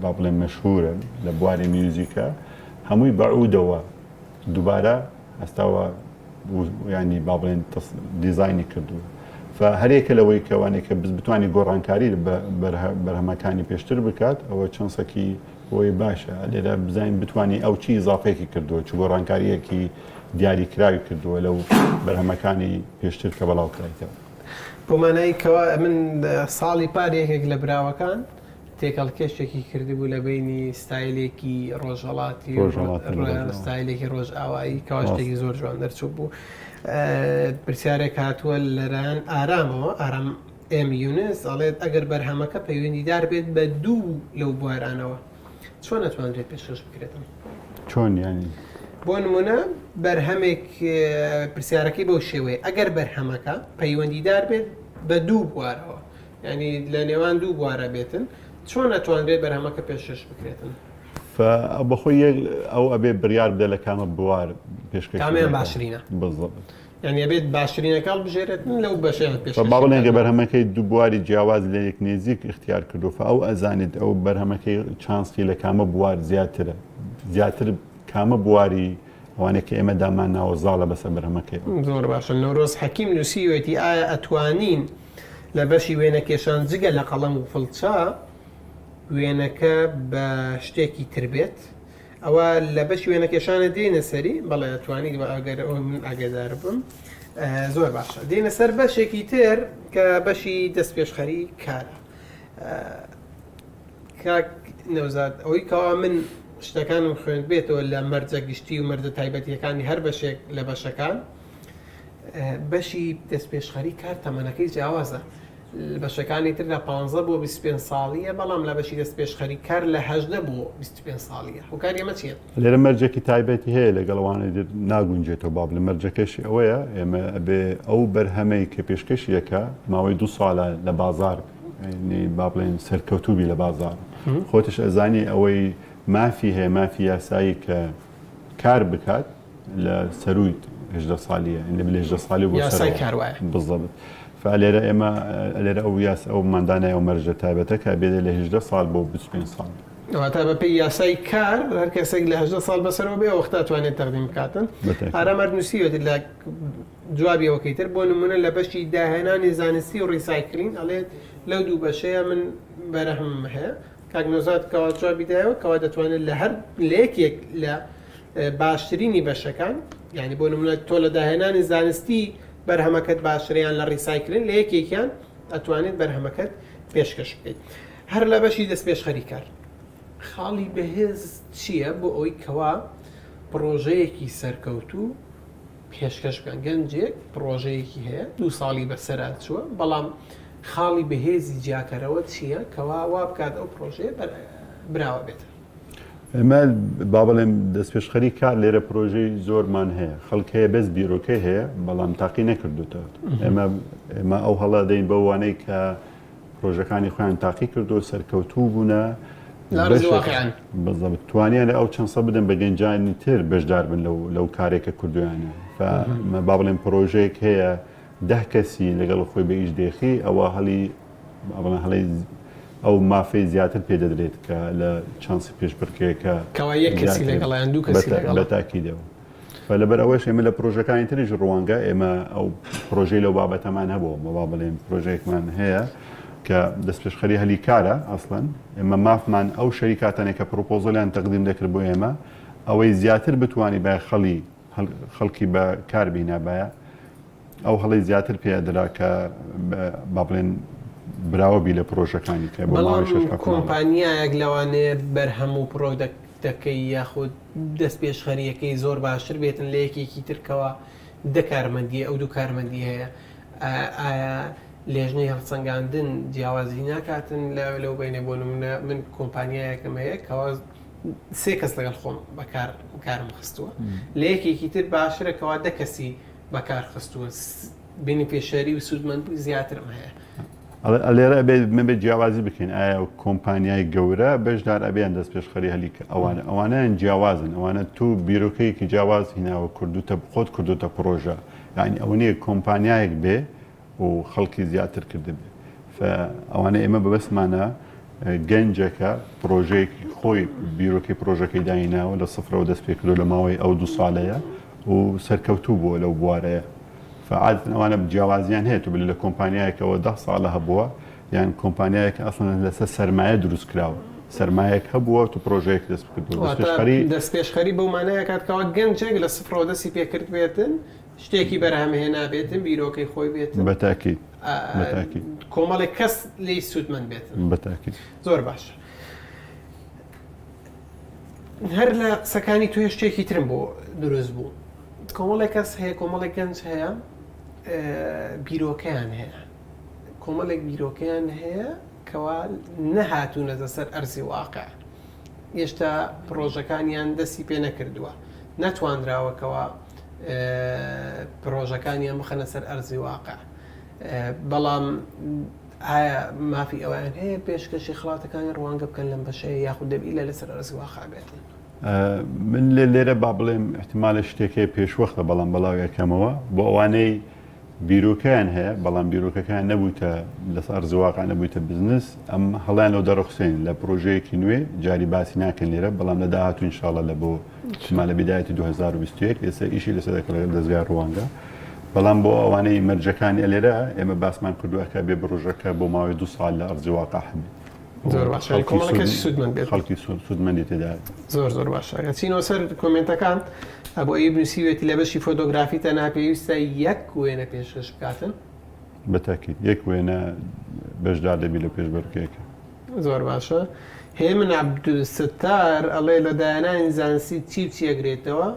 با بڵێن مەشهورە لە بواری میوزیکە هەمووی بەعودەوە دووبارە هەستاوە ینی با بڵێن دیزایانی کردووە هەرێکە لەوەی کەوانێک کە بتوانانی گۆڕانکاری بەرهەمەکانی پێشتر بکات ئەوە چەندسەکی بۆی باشە لێرە بزانین بتوانانی ئەو چی ئیزافەیەکی کردووە چ گۆڕانکاریەکی دیاریکراوی کردووە لەو بەرهەمەکانی پێشتر کە بەڵاو کرایتەوە.
بۆمانایکەوە من ساڵی پارێکێک لە براوەکان تێکەڵکێشێکی کردبوو لە بینی ستایلێکی ڕۆژهڵاتی ستایلێکی ڕۆژ ئاوایی کەوا شتێکی زۆر جوان دەرچوو بوو. پرسیارێک هاتووە لەران ئارامەوە ئارام ئێمیونس ئەڵێت ئەگەر بەرهەمەکە پەیوەندیدار بێت بە 2 لەو بوارانەوە چۆن نەتوانرێت پێشکەش بکرێتن؟
چۆن ینی
بۆ نمونە بەرهەمێک پرسیارەکەی بەو شێوەیە ئەگەر بەرهەمەکە پەیوەندیدار بێت بە 2 بوارەوە ینی لە نێوان 2 بوارە بێتن چۆن نەتوانرێت بەرهەمەکە پێشکەش بکرێتن؟
بەخۆی ئەو ئەبێ بڕیار بدە لە کامە بوار پێشکەش
کامیان باشترینە یعنی ئەبێت باشترینەکەڵ بژێرێتن لەو بەشێت پێش
باڵێنگە بەرهەمەکەی دووبواری جیاواز لە یەک نێزیک اختیار کردو ئەو ئەزانێت ئەو بەرهەمەکەی چانسکی لە کامە بوار زیاترە زیاتر کامە بواری ئەوانەیە کە ئێمە دامان ناوەزاڵە بەسەر بەرهەمەکەی.
زۆر باشە. نەورۆز حەکیم نووسیوێتی ئایا ئەتوانین لە بەشی وێنە کێشان جگە لە قەڵەم و فڵچە وێنەکە بە شتێکی تر بێت؟ ئەوە لە بەشی وێنە کێشانە دێنە سەری بەڵێ ئەتوانی ئەگەر ئەو من ئاگادار بم. زۆر باشە. دێنە سەر بەشێکی تر کە بەشی دەست پێشخەری کارە. کاک نەوزاد ئەوەی کەوا من شتەکانم خوێند بێتەوە لە مەرجە گشتی و مەرجە تایبەتیەکانی هەر بەشێک لە بەشەکان بەشی دەست پێشخەری کار تەمەنەکەی جیاوازە. بەشەکانی تر لە 15 بۆ 25 ساڵیە بەڵام لە بەشی دەست پێشخەری کار لە 18 بۆ 25 ساڵیە. هۆکار ئێمە چییە؟
لێرە مەرجێکی تایبەتی هەیە لەگەڵەوانەی ناگونجێتەوە باب لە مەرجەکەشی ئەوەیە ئێمە ئەبێ ئەو بەرهەمەی کە پێشکەشیەکە ماوەی 2 ساڵە لە بازار با بڵێن سەرکەوتوبی لە بازار خۆتش ئەزانی ئەوەی مافی هەیە مافی یاسایی کە کار بکات لە سەروی 18 ساڵیە لە 18 ساڵی بۆ
یاسای کاروایە
بالضبط. فلێرە ئێمە لێرە ئەو یاس ئەو مادانای ئەو مەرجە تایبەتە کە بێت لە 18 ساڵ بۆ 25 ساڵ.
ئەواتە بە پێی یاسای کار هەر کەسێک لە 18 ساڵ بەسەرەوە بێ ئەو وەختە توانێت تەقدیم بکاتن. ئارامەر نووسیوێت لە جوابیەوەکەی تر بۆ نمونە لە بەشی داهێنانی زانستی و ڕیسایکلین ئەڵێت لەو دوو بەشەیە من بەرەهم هەیە. کاک نەوزاد کەوا جوابی دایەوە کەوا دەتوانێت لە هەر لە یەکێک لە باشترینی بەشەکان یعنی بۆ نمونە تۆ لە داهێنانی زانستی بەرهەمەکەت باشتریان لە ڕیسایکلین لە یەکێکیان ئەتوانێت بەرهەمەکەت پێشکەش بکەیت. هەر لە بەشی دەست پێشخەری کار خاڵی بەهێز چییە بۆ ئەوی کەوا پرۆژەیەکی سەرکەوتوو پێشکەش بکەن؟ گەنجێک پرۆژەیەکی هەیە 2 ساڵی بەسەرا چووە بەڵام خاڵی بەهێزی جیاکەرەوە چییە کەوا وا بکات ئەو پرۆژەیە براوە بێت؟
ئێمە با بڵێم دەست پێشخەری کار لێرە پرۆژەی زۆرمان هەیە خەڵک هەیە بەس بیرۆکەی هەیە بەڵام تاقی نەکردوتەوە. ئێمە ئەو هەڵا دەین بە وانەی کە پرۆژەکانی خۆیان تاقی کردو سەرکەوتوو بوونە بەڵام توانیان لە ئەو چەند سە بدەن بە گەنجانی تر بەشدار بن لەو کارێکە کردویانە. با بڵێم پرۆژەیەک هەیە 10 کەسی لەگەڵ خۆی بە ئیش دێخی ئەوە هەڵی ئەو مافەی زیاتر پێ دەدرێت کە لە چانسی پێشبڕکێکە
کەوا یەک کەسی لەگەڵیان دوو کەسی
بەتاکیدەوە. لەبەر ئەوەش ئێمە لە پرۆژەکانی تریش ڕوانگە ئێمە ئەو پرۆژەی لەو بابەتەمان هەبوو با بڵێم پرۆژەیەکمان هەیە کە دەست پێشخەری هەلی کارە ئەسڵەن ئێمە مافمان ئەو شەریکاتانێک کە پرۆپۆزۆلیان تەقدیم دەکرد بۆ ئێمە ئەوەی زیاتر بتوانی بە خەڵکی بە کار بینابایە ئەو هەڵی زیاتر پێدرا کە با بڵێن براوەبی لە پرۆژەکانی کە
بەڵام کۆمپانیایەک لەوانەیە بەرهەم و پرۆدەکتەکەی یاخود دەست پێشخەریەکەی زۆر باشتر بێتن لە یەکێکی ترکەوە 10 کارمەندیە ئەو 2 کارمەندی هەیە ئایا لێژنەی هەڵسەنگاندن جیاوازی ناکاتن لەو بینێ بۆ نمونە من کۆمپانیایەکم هەیە کەوا 3 کەس لەگەڵ خۆم بەکارم خستووە لە یەکێکی تر باشترەکەوا 10 کەسی بەکار خستووە بینی پێشەری و سوودمەند زیاترم هەیە.
لێرە ئەبێت جیاوازی بکەین ئایا کۆمپانیای گەورە بەشدار ئەبیان دەست پێشخەری هەلی ئەوانیان جیاوازن ئەوانە تو بیرۆکەیەکی جیاواز هیناوە خۆت کردوتە پرۆژە یعنی ئەو نیە کۆمپانیایەک بێ و خەڵکی زیاتر کرده بێ ئەوانە ئێمە بەبەستمانە گەنجەکە پرۆژەیەکی خۆی بیرۆکی پرۆژەکەی دایناوە لە سفرەوە دەست پێ کردو لە ماوەی ئەو 2 ساڵەیە و سەرکەوتوو بووە لەو بوارەیە فعادەتەن ئەوانە جیاوازیان هەیە تو بلی لە کۆمپانیایەکەوە 10 ساڵە هەبووە یان کۆمپانیایەکە ئەسڵەن لەسەر سەرمایە دروست کراوە سەرمایەک هەبووە تو پرۆژەیەک دەست کردو
دەست پێشخەری بەو مانایە کاتکەوە گەنجێک لە سفرەوە دەستی پێکرد بێتن شتێکی بەرهەمهێنا بێتن بیرۆکەی خۆی بێتن
بەتاکید
کۆمەڵێک کەس لی سوودمەند بێتن
بەتاکید
زۆر باش. هەر لە قسەکانی توێ شتێکی ترم بۆ دروست بوو کۆمەڵێک کەس هەیە کۆمەڵێک گەنج هەیە بیرۆکەیان هەیە کۆمەڵێک بیرۆکەیان هەیە کەوا نەهاتوونەتە سەر ئەرزی واقع هێشتا پرۆژەکانیان دەستی پێ نەکردووە نەتوانراوەکەوە پرۆژەکانیان بخەنە سەر ئەرزی واقع بەڵام ئایا مافی ئەویان هەیە پێشکەشی خڵاتەکانی ڕوانگە بکەن لەم بەشەیە یاخود دەبی لە لەسەر ئەرزی واقع بێتن؟
من لێرە با بڵێم احتیمالە شتێکی پێشوەختە بەڵام بەڵاو یەکەمەوە بۆ ئەوانەی بیرۆکەیان هەیە بەڵام بیرۆکەکان نەبووتە لەسەر زواقع نەبوویتە بزنس ئەم هەڵیان لەو دەڕخسێن لە پرۆژەیەکی نوێ جاری باسی ناکەن لێرە بەڵام لە داهاتوو ئینشاڵڵا لە بۆ لە بیدایەتی 2021 ئێستا ئیشی لەسەر دەکەن لە دەستگای ڕوانگە بەڵام بۆ ئەوانەی مەرجەکانی لێرە ئێمە باسمان کردووەکە بێ بڕۆژەکە بۆ ماوەی 2 ساڵ لە ئەرزی واقع هەبێت
زۆر باشە کۆمەڵەکەشی سوودمەند بێت
خەڵکی سوودمەندی تێدا
زۆر باشە چینەوە سەر کۆمنتەکان ئەبوو ئەی بنووسیوێتی لە بەشی فۆتۆگرافی تەنها پێویستە یەک وێنە پێشکەش بکاتن
بەتاکید یەک وێنە بەشدار دەبی لە پێشبەرکەیەکە
زۆر باشە هێمن عەبدولستار ئەڵێ لە داهێنانی زانستی چی ئەگرێتەوە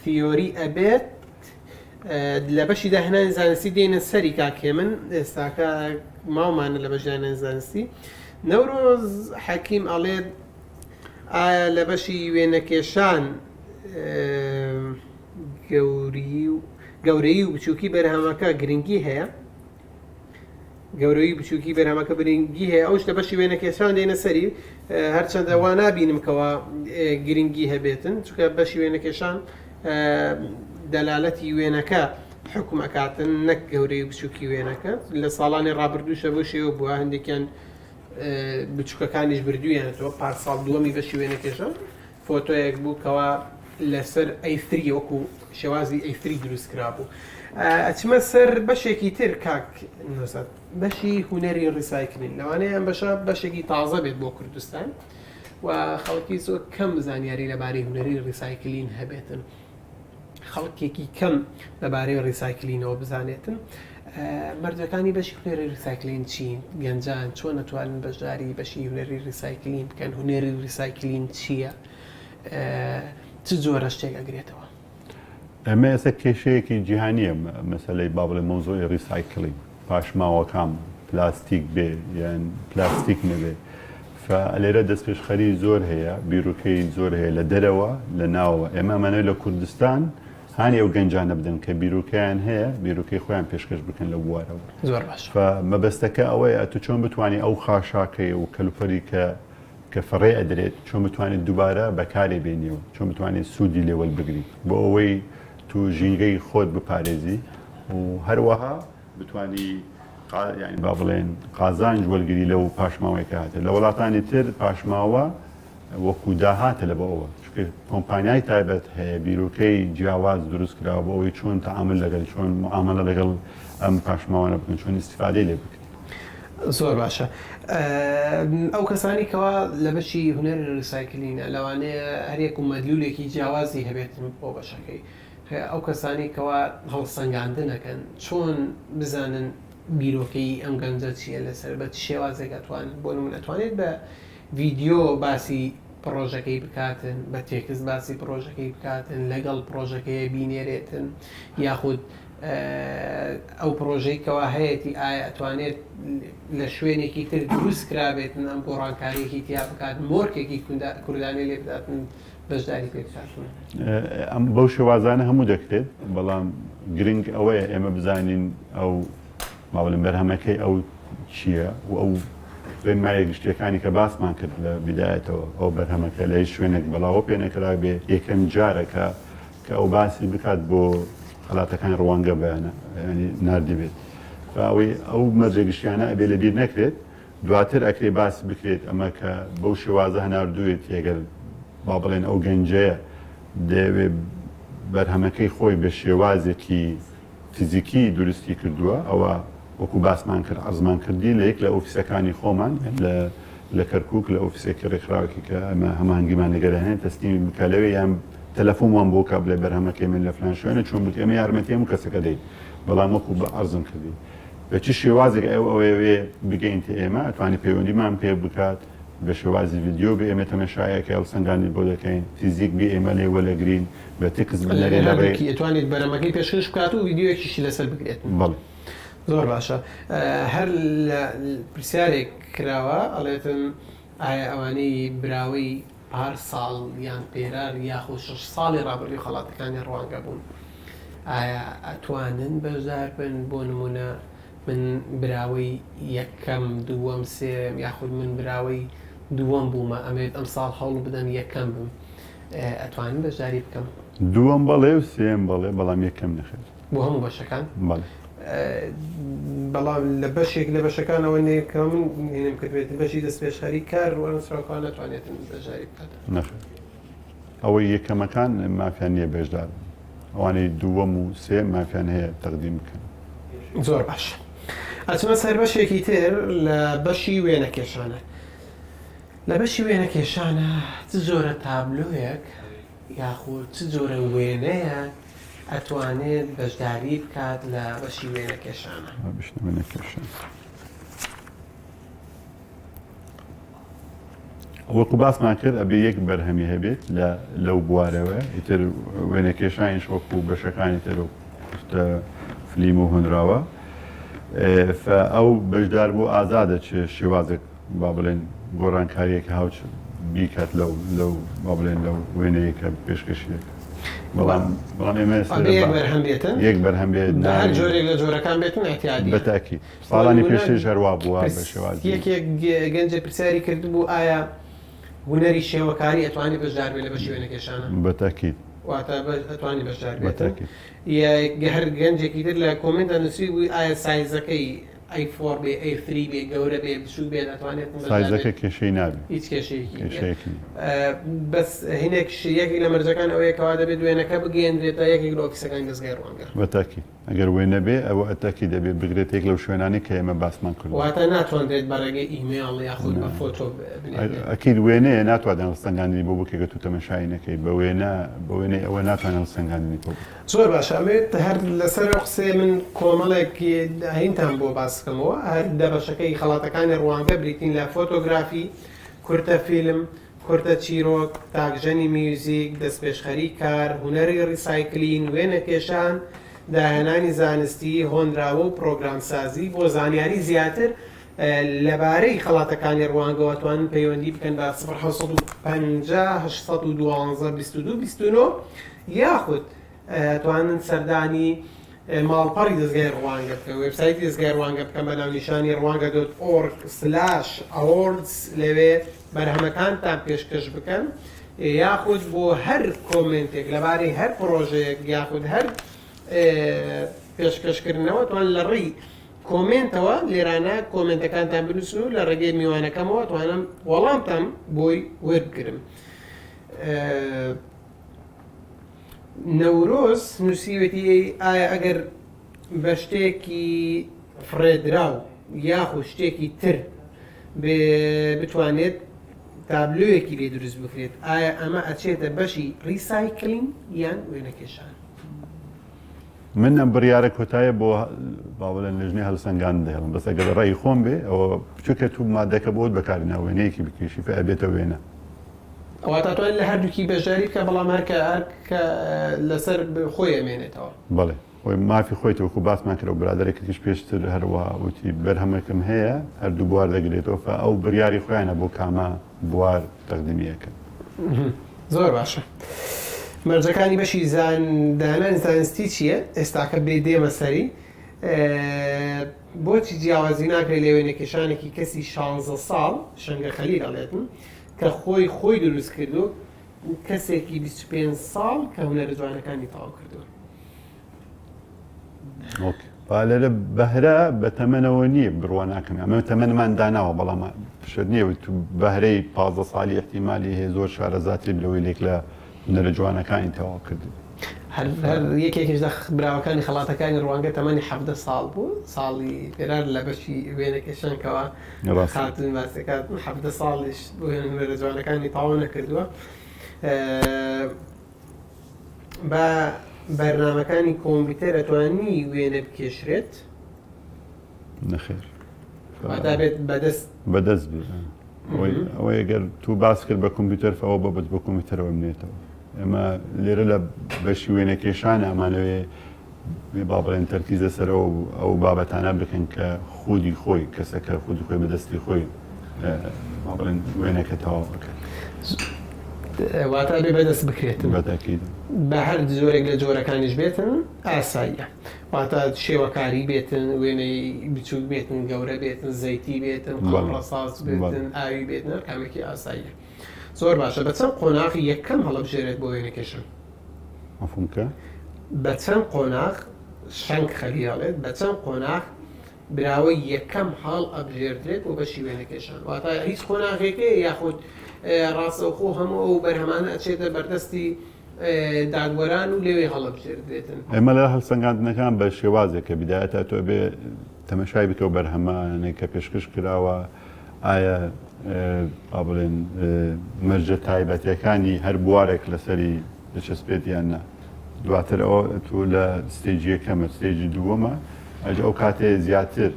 فیۆری ئەبێت لە بەشی داهێنانی زانستی دێنە سەری کاکێمن ئێستاکە ماومانە لە بەشی داهێنانی زانستی نەورۆز حەکیم ئەڵێت ئایا لە بەشی وێنەکێشان گەورەی و بچووکی بەرهەمەکە گرنگی هەیە گەورەی بچووکی بەرهەمەکە گرنگی هەیە ئەوش لە بەشی وێنەکێشان دێنە سەری هەرچەندە وا نابینم کەەوە گرنگی هەبێتن چونکە بەشی وێنەکێشان دەلالەتی وێنەکە حکومەکاتن نەک گەورەی و بچووکی وێنەکە لە ساڵانی ڕابردووشە بۆ شێوە بووە هەندێکیان بچووکەکانیش بردوویانەوە پارساڵ دووەمی بەشی وێنەکێشان فۆتۆیەک بوو کەوا لەسەر ئەیفری وەکو شێوازی ئەیفری دروست کرا بوو ئەچمە سەر بەشێکی تر کاک بەشی هونەری ڕیسایکلین لەوانەیە بەشە بەشێکی تازە بێت بۆ کوردستان و خەڵکی زۆر کەم زانیاری لەبارەی هونەری ڕیسایکلین هەبێتن خەڵکێکی کەم لەبارەی ڕیسایکلینەوە بزانێتن مەرجەکانی بەشی هونەری ڕیسایکلین چین گەنجان چۆن نەتوانن بەشداری بەشی هونەری ڕیسایکلین بکەن هونەری ڕیسایکلین چییە چ جۆرە شتێک ئەگرێتەوە
ئەمە ئێستا کێشەیەکی جیهانیە مەسەلەی با بڵێ مۆزۆی ڕیسایکلینگ پاشماوەکان پلاستیک بێ یان پلاستیک نەبێ لێرە دەستپێشخەری زۆر هەیە بیرۆکەی زۆر هەیە لە دەرەوە لە ناوەوە ئێمە ئەمانەوەی لە کوردستان هانی ئەو گەنجانە بدەن کە بیرۆکەیان هەیە بیرۆکەی خۆیان پێشکەش بکەن لە بوارەوە
زۆر باش
مەبەستەکە ئەوەیە تو چۆن بتوانانی ئەو خاشاکەی و کەلوپەری کە فڕێ ئەدرێت چۆن بتوانێت دووبارە بەکارێ بێنیەوە چۆن بتوانێت سوودی لێوەل بگریت بۆ ئەوەی تو ژینگەی خۆت بپارێزی و هەروەها بتانی ینی با بڵێن قازانج وەرگری لەو پاشماوەیەکە هاتێت لە وڵاتانی تر پاشماوە وەکو داهاتە لە بەوە کۆمپانیای تایبەت هەیە بیرۆکەی جیاواز دروست کراوە بۆ ئەوەی چۆن تەعامل لەگەڵ چۆن معاملە لەگەڵ ئەم پاشماوانە بکەن چۆن ئیستیفادەی لێ بکەن
زۆر باشە ئەو کەسانی کەوا لە بەشی هونەری ڕیسایکلینە لەوانەیە هەرێک و مەدلولێکی جیاوازی هەبێتن بۆ بەشەکەی ئەو کەسانی کەوا هەڵسەنگاندنەکەن چۆن بزانن بیرۆکەی ئەم گەنجە چیە لەسەر بە شێوازێک ئەتوان بۆ من ئەتوانێت بە ڤیدیۆ باسی پرۆژەکەی بکاتن بە تێکست باسی پرۆژەکەی بکاتن لەگەڵ پرۆژەکەی بینێرێتن یاخود ئەو پرۆژەی کەوا هەیەی ئایا ئەتوانێت لە شوێنێکی تر دروست کرابێتن ئەم گۆڕانکاریەکی تیا بکات مۆرکێکی کوردانی لێ بداتن بەشداری پێ بکاتن
ئەم بەو شێوازانە هەموو دەکرێت بەڵام گرنگ ئەوەیە ئێمە بزانین ئەو ماوەڵم بەرهەمەکەی ئەو چییە و ئەو مایە گشتەکانی کە باسمان کرد لە بیدایەتەوە ئەو بەرهەمەکە لە شوێنێک بەڵاوە پێنەکرا بێ یەکەم جارەکە کە ئەو باسی بکات بۆ خەڵاتەکان ڕوانگە بەیانە ینی ناردی بێت ئەوەی ئەو مەرجێگشتیانە ئەبێ لە بیر نەکرێت دواتر ئەکرێ باسی بکرێت ئەمە کە بەو شێوازە هەناردوێت ئەگەر با بڵێن ئەو گەنجەیە دەوێت بەرهەمەکەی خۆی بە شێوازێکی فیزیکی دروستی کردووە ئەوە وەکو باسمان کرد ئەزمان کردی لە یەک لە ئۆفیسەکانی خۆمان لە کەرکک لە ئۆفیسێکی ڕێکخراوەکی کە ئەمە هەمانگیمان لەگەرهێن تەستیمی بکە لەوێ یان تەلەفۆنمان بۆ کە بڵێ بەرهەمەکەی من لە فلان شوێنە چۆن بکە ئێمە یارمەتی هەموو کەسەکە دەیت بەڵام وەکو بە ئەرزم کردی بە چی شێوازێک ئەوەیە بگەینتە ئێمە ئەتوانی پەیوەندیمان پێ بکات بە شێوازی ڤیدیۆ بێ ئێمە تەمەشایەکە هەڵسەنگانی بۆ دەکەین فیزیک بێ ئێمە لێ وەلەگرین بە تێکست بنەرێ لەڕێ
ئەتوانێت بەرەمەکەی پێشکەش بکات و ڤیدیۆیەکیشی لەسەر بگرێت
بەڵێ
زۆر باشە هەر لە پرسیارێک کراوە ئەڵێتن ئایا ئەوانەی براوەی پار ساڵ یان پێرار یاخود 6 ساڵی ڕابردووی خەڵاتەکانی ڕوانگە بوون ئایا ئەتوانن بەشدار بن بۆ نمونە من براوەی یەکەم دووەم سێم یاخود من براوەی دووەم بوومە ئەمێت ئەم ساڵ هەوڵ بدەن یەکەم بم ئەتوانن بەشداری بکەم
دووەم بەڵێ و سێم بەڵێ بەڵام یەکەم نەخێت
بۆ هەموو بەشەکان
بەڵێ
بەڵام لە بەشێک لە بەشەکانەوە نێکە من هێنم کردێت بەشی دەست پێشخەری کار وەرنسراوەکان ناتوانێتن بەژاری بکات.
نەخێر ئەوەی یەکەمەکان مافیان نییە بێژدار ئەوانەی دووەم و سێ مافیان هەیە تەقدیم بکەن.
زۆر باش. ئەچمە سەر بەشێکی تر لە بەشی وێنەکێشانە. لە بەشی وێنەکێشانە چ جۆرە تابلۆیەک یاخود چ جۆرە وێنەیە ئەتوانێت بەشداری بکات لە بەشی وێنەکێشانە.
وەکو باسمان کرد ئەبێ یەک بەرهەمی هەبێت لەو بوارەوە ئیتر وێنەکێشانیش وەکو بەشەکانی تر فلیم و هەنراوە ئەو بەشدار بۆ ئازادە چ شێوازێک با بڵێن گۆڕانکاریەک هاوچ بیکات لەو با بڵێن لەو وێنەیەکە پێشکەشیەک. بەڵام ئێمە
بەرهەم بێتن
یەک بەرهەم بێت
هەر جۆرێک لە جۆرەکان بێتن احتیاجی
بەتاکی ساڵانی پێشتر هەروە بووە بە شێوازی
یەکێک گەنجە پرسیاری کردبوو ئایا هونەری شێوەکاری ئەتوانی بەشدار بێت لە بەشی وێنەکێشانە؟
بەتاکید
واتە ئەتوانی بەشدار بێت. هەر گەنجێکی تر لە کۆمنتە نووسی بووی ئایا سایزەکەی A4 بێ A3 بێ گەورە بێ بچوو بێت ئەتوانێت
سایزەکە کێشەی نابێت
هیچ کێشەیەکی بەس هینێک یەکی لە مەرجەکان ئەوەیە کەوا دەبێت وێنەکە بگەێنرێتە یەکێک لە ئۆفیسەکانی دەستگای ڕوانگە.
بەتاکی ئەگەر وێنە بێ ئەوە ئەتاکی دەبێت بگرێت یەک لەو شوێنانی کە ئێمە باسمان کرد.
واتە ناتوانرێت بەڕێگەی ئیمێڵ یاخود بە فۆتۆ
ئەکید وێنەیە ناتوانێت هەڵسەنگاندنی بۆ بکێگە تو تەمەشایی نەکەی بە وێنەی ئەوە ناتوانێت هەڵسەنگاندنی بۆ.
زۆر باشە ئەمێت هەر لەسەر قسێ من کۆمەڵێکی هینتان بۆ باسکەمەوە هەر دەبەشەکەی خەڵاتەکانی ڕوانگە بریتین لە فۆتۆگرافی، کورتە فیلم، کورتە چیرۆک، تاکژەنی میوزیک، دەستپێشخەری کار، هونەری ڕیسایکلین، وێنەکێشان، داهێنانی زانستی، هۆنراوە و پرۆگرامسازی بۆ زانیاری زیاتر لەبارەی خەڵاتەکانی ڕوانگەوە توانن پەیوەندی بکەن بە 0850 یاخود توانن سەردانی ماڵپەڕی دەستگای ڕوانگە بکەن وێبسایتی دەستگای ڕوانگە بکەن بە ناونیشانی ڕوانگە.org/awards لەوێ بەرهەمەکانتان پێشکەش بکەن یاخود بۆ هەر کۆمنتێک لەبارەی هەر پرۆژەیەک یاخود هەر پێشکەشکردنەوە توان لە ڕێی کۆمنتەوە لێرانە کۆمنتەکانتان بنووسن و لە ڕێگەی میوانەکەمەوە توانم وەڵامتان بۆی وەربگرم. نەورۆز نووسیوێتی ئایا ئەگەر بە شتێکی فرێدراو یاخود شتێکی تر بتوانێت تابلۆیەکی لێ دروست بکرێت ئایا ئەمە ئەچێتە بەشی ریسایکلین یان وێنەکێشان؟
من ئەم بڕیارە کۆتایە بۆ با بڵێن لەژنەی هەڵسەنگان دەهێڵم بەس ئەگەر ڕێی خۆم بێ ئەوە بچووکە تو مادەکە بۆت بەکاری ناوێنەیەکی بکێشی فە ئەبێتە وێنە.
ئەوە تاتوان لە هەردووکی بەژاری بکە بەڵام هەرکە لەسەر خۆی ئەمێنێتەوە.
بەڵێ خۆی مافی خۆیت وەکو باسمان کرد و برادێکیش پێشتر هەروە وتی بەرهەمەکەم هەیە هەردوو بوار دەگرێتەوە فە ئەو بڕیاری خۆیانە بۆ کامە بوار تەقدیمیەکەن.
زۆر باشە. مەرجەکانی بەشی دانانی زانستی چییە؟ ئێستاکە بێ دێمە سەری بۆچی جیاوازی ناکرێت لە وێنەکێشانێکی کەسی 16 ساڵ شەنگە خەلیل ئەڵێتن کە خۆی دروست کردو کەسێکی 25 ساڵ کە هونەرە جوانەکانی تاوا کردو.
لەرە بەهرە بە تەمەنەوە نییە بڕوا ناکەم ئەمە تەمەنمان داناوە بەڵام شت نییە تو بەهرەی 15 ساڵی احتیمالی هەیە زۆر شارەزاتی لەوەی لێک لە هونەرە جوانەکانی تاوا کردو.
هەر یەکێکیش لە براوەکانی خەڵاتەکانی ڕوانگە تەمەنی 17 ساڵ بوو ساڵی پێرار لە بەشی وێنەکێشانکەوە خاتون باسەکات 17 ساڵیش بۆ هونەرە جوانەکانی تاوا نەکردووە. بە بەرنامەکانی کۆمپیوتەر ئەتوانی وێنە بکێشرێت؟
نەخێر
بێت
بەدەست بێت ئەوەی ئەگەر تو باس کرد بە کۆمپیوتەر فەوە بەبێت بە کۆمپیوتەرەوە بنێتەوە. ئێمە لێرە لە بەشی وێنەکێشان ئەمانەوێ با بڵێن تەرکیزە سەرەوە ئەو بابەتانە بکەن کە خودی خۆی کەسەکە خودی خۆی بەدەستی خۆی با بڵێن وێنەکە تەواو بکەن.
واتە بێ بەدەست بکرێتن
بەتاکید
بە هەر جۆرێک لە جۆرەکانیش بێتن ئاساییە واتە شێوەکاری بێتن وێنەی بچووک بێتن گەورە بێتن زەیتی بێتن قەڵڕەساس بێتن ئاوی بێتن کامێکی ئاساییە. زۆر باشە بە چەند قۆناغی یەکەم هەڵەبژێرێت بۆ وێنەکێشن؟
مەفهومکە؟
بە چەند قۆناغ شەنگ خەلیاڵێت بە چەند قۆناغ براوەی یەکەم هەڵ ئەبژێردرێت و بەشی وێنەکەشان واتە هیچ قۆناغێکەیە یاخود ڕاستەوخۆ هەموو ئەو بەرهەمانە ئەچێتە بەردەستی دادوەران و لێوێ هەڵەبژێردرێتن.
ئێمە لە هەڵسەنگاندنەکان بە شێوازێکە بیدایەتە تۆ بێ تەمەشای بکەوە بەرهەمانێک کە پێشکەش کراوە ئایا بڵێن مەرجە تایبەتەکانی هەر بوارێک لەسەری دەچەسپێت یان نا دواتر ئەوە تو لە ستێجی یەکەمە ستێجی دووەمە ئەو کاتێ زیاتر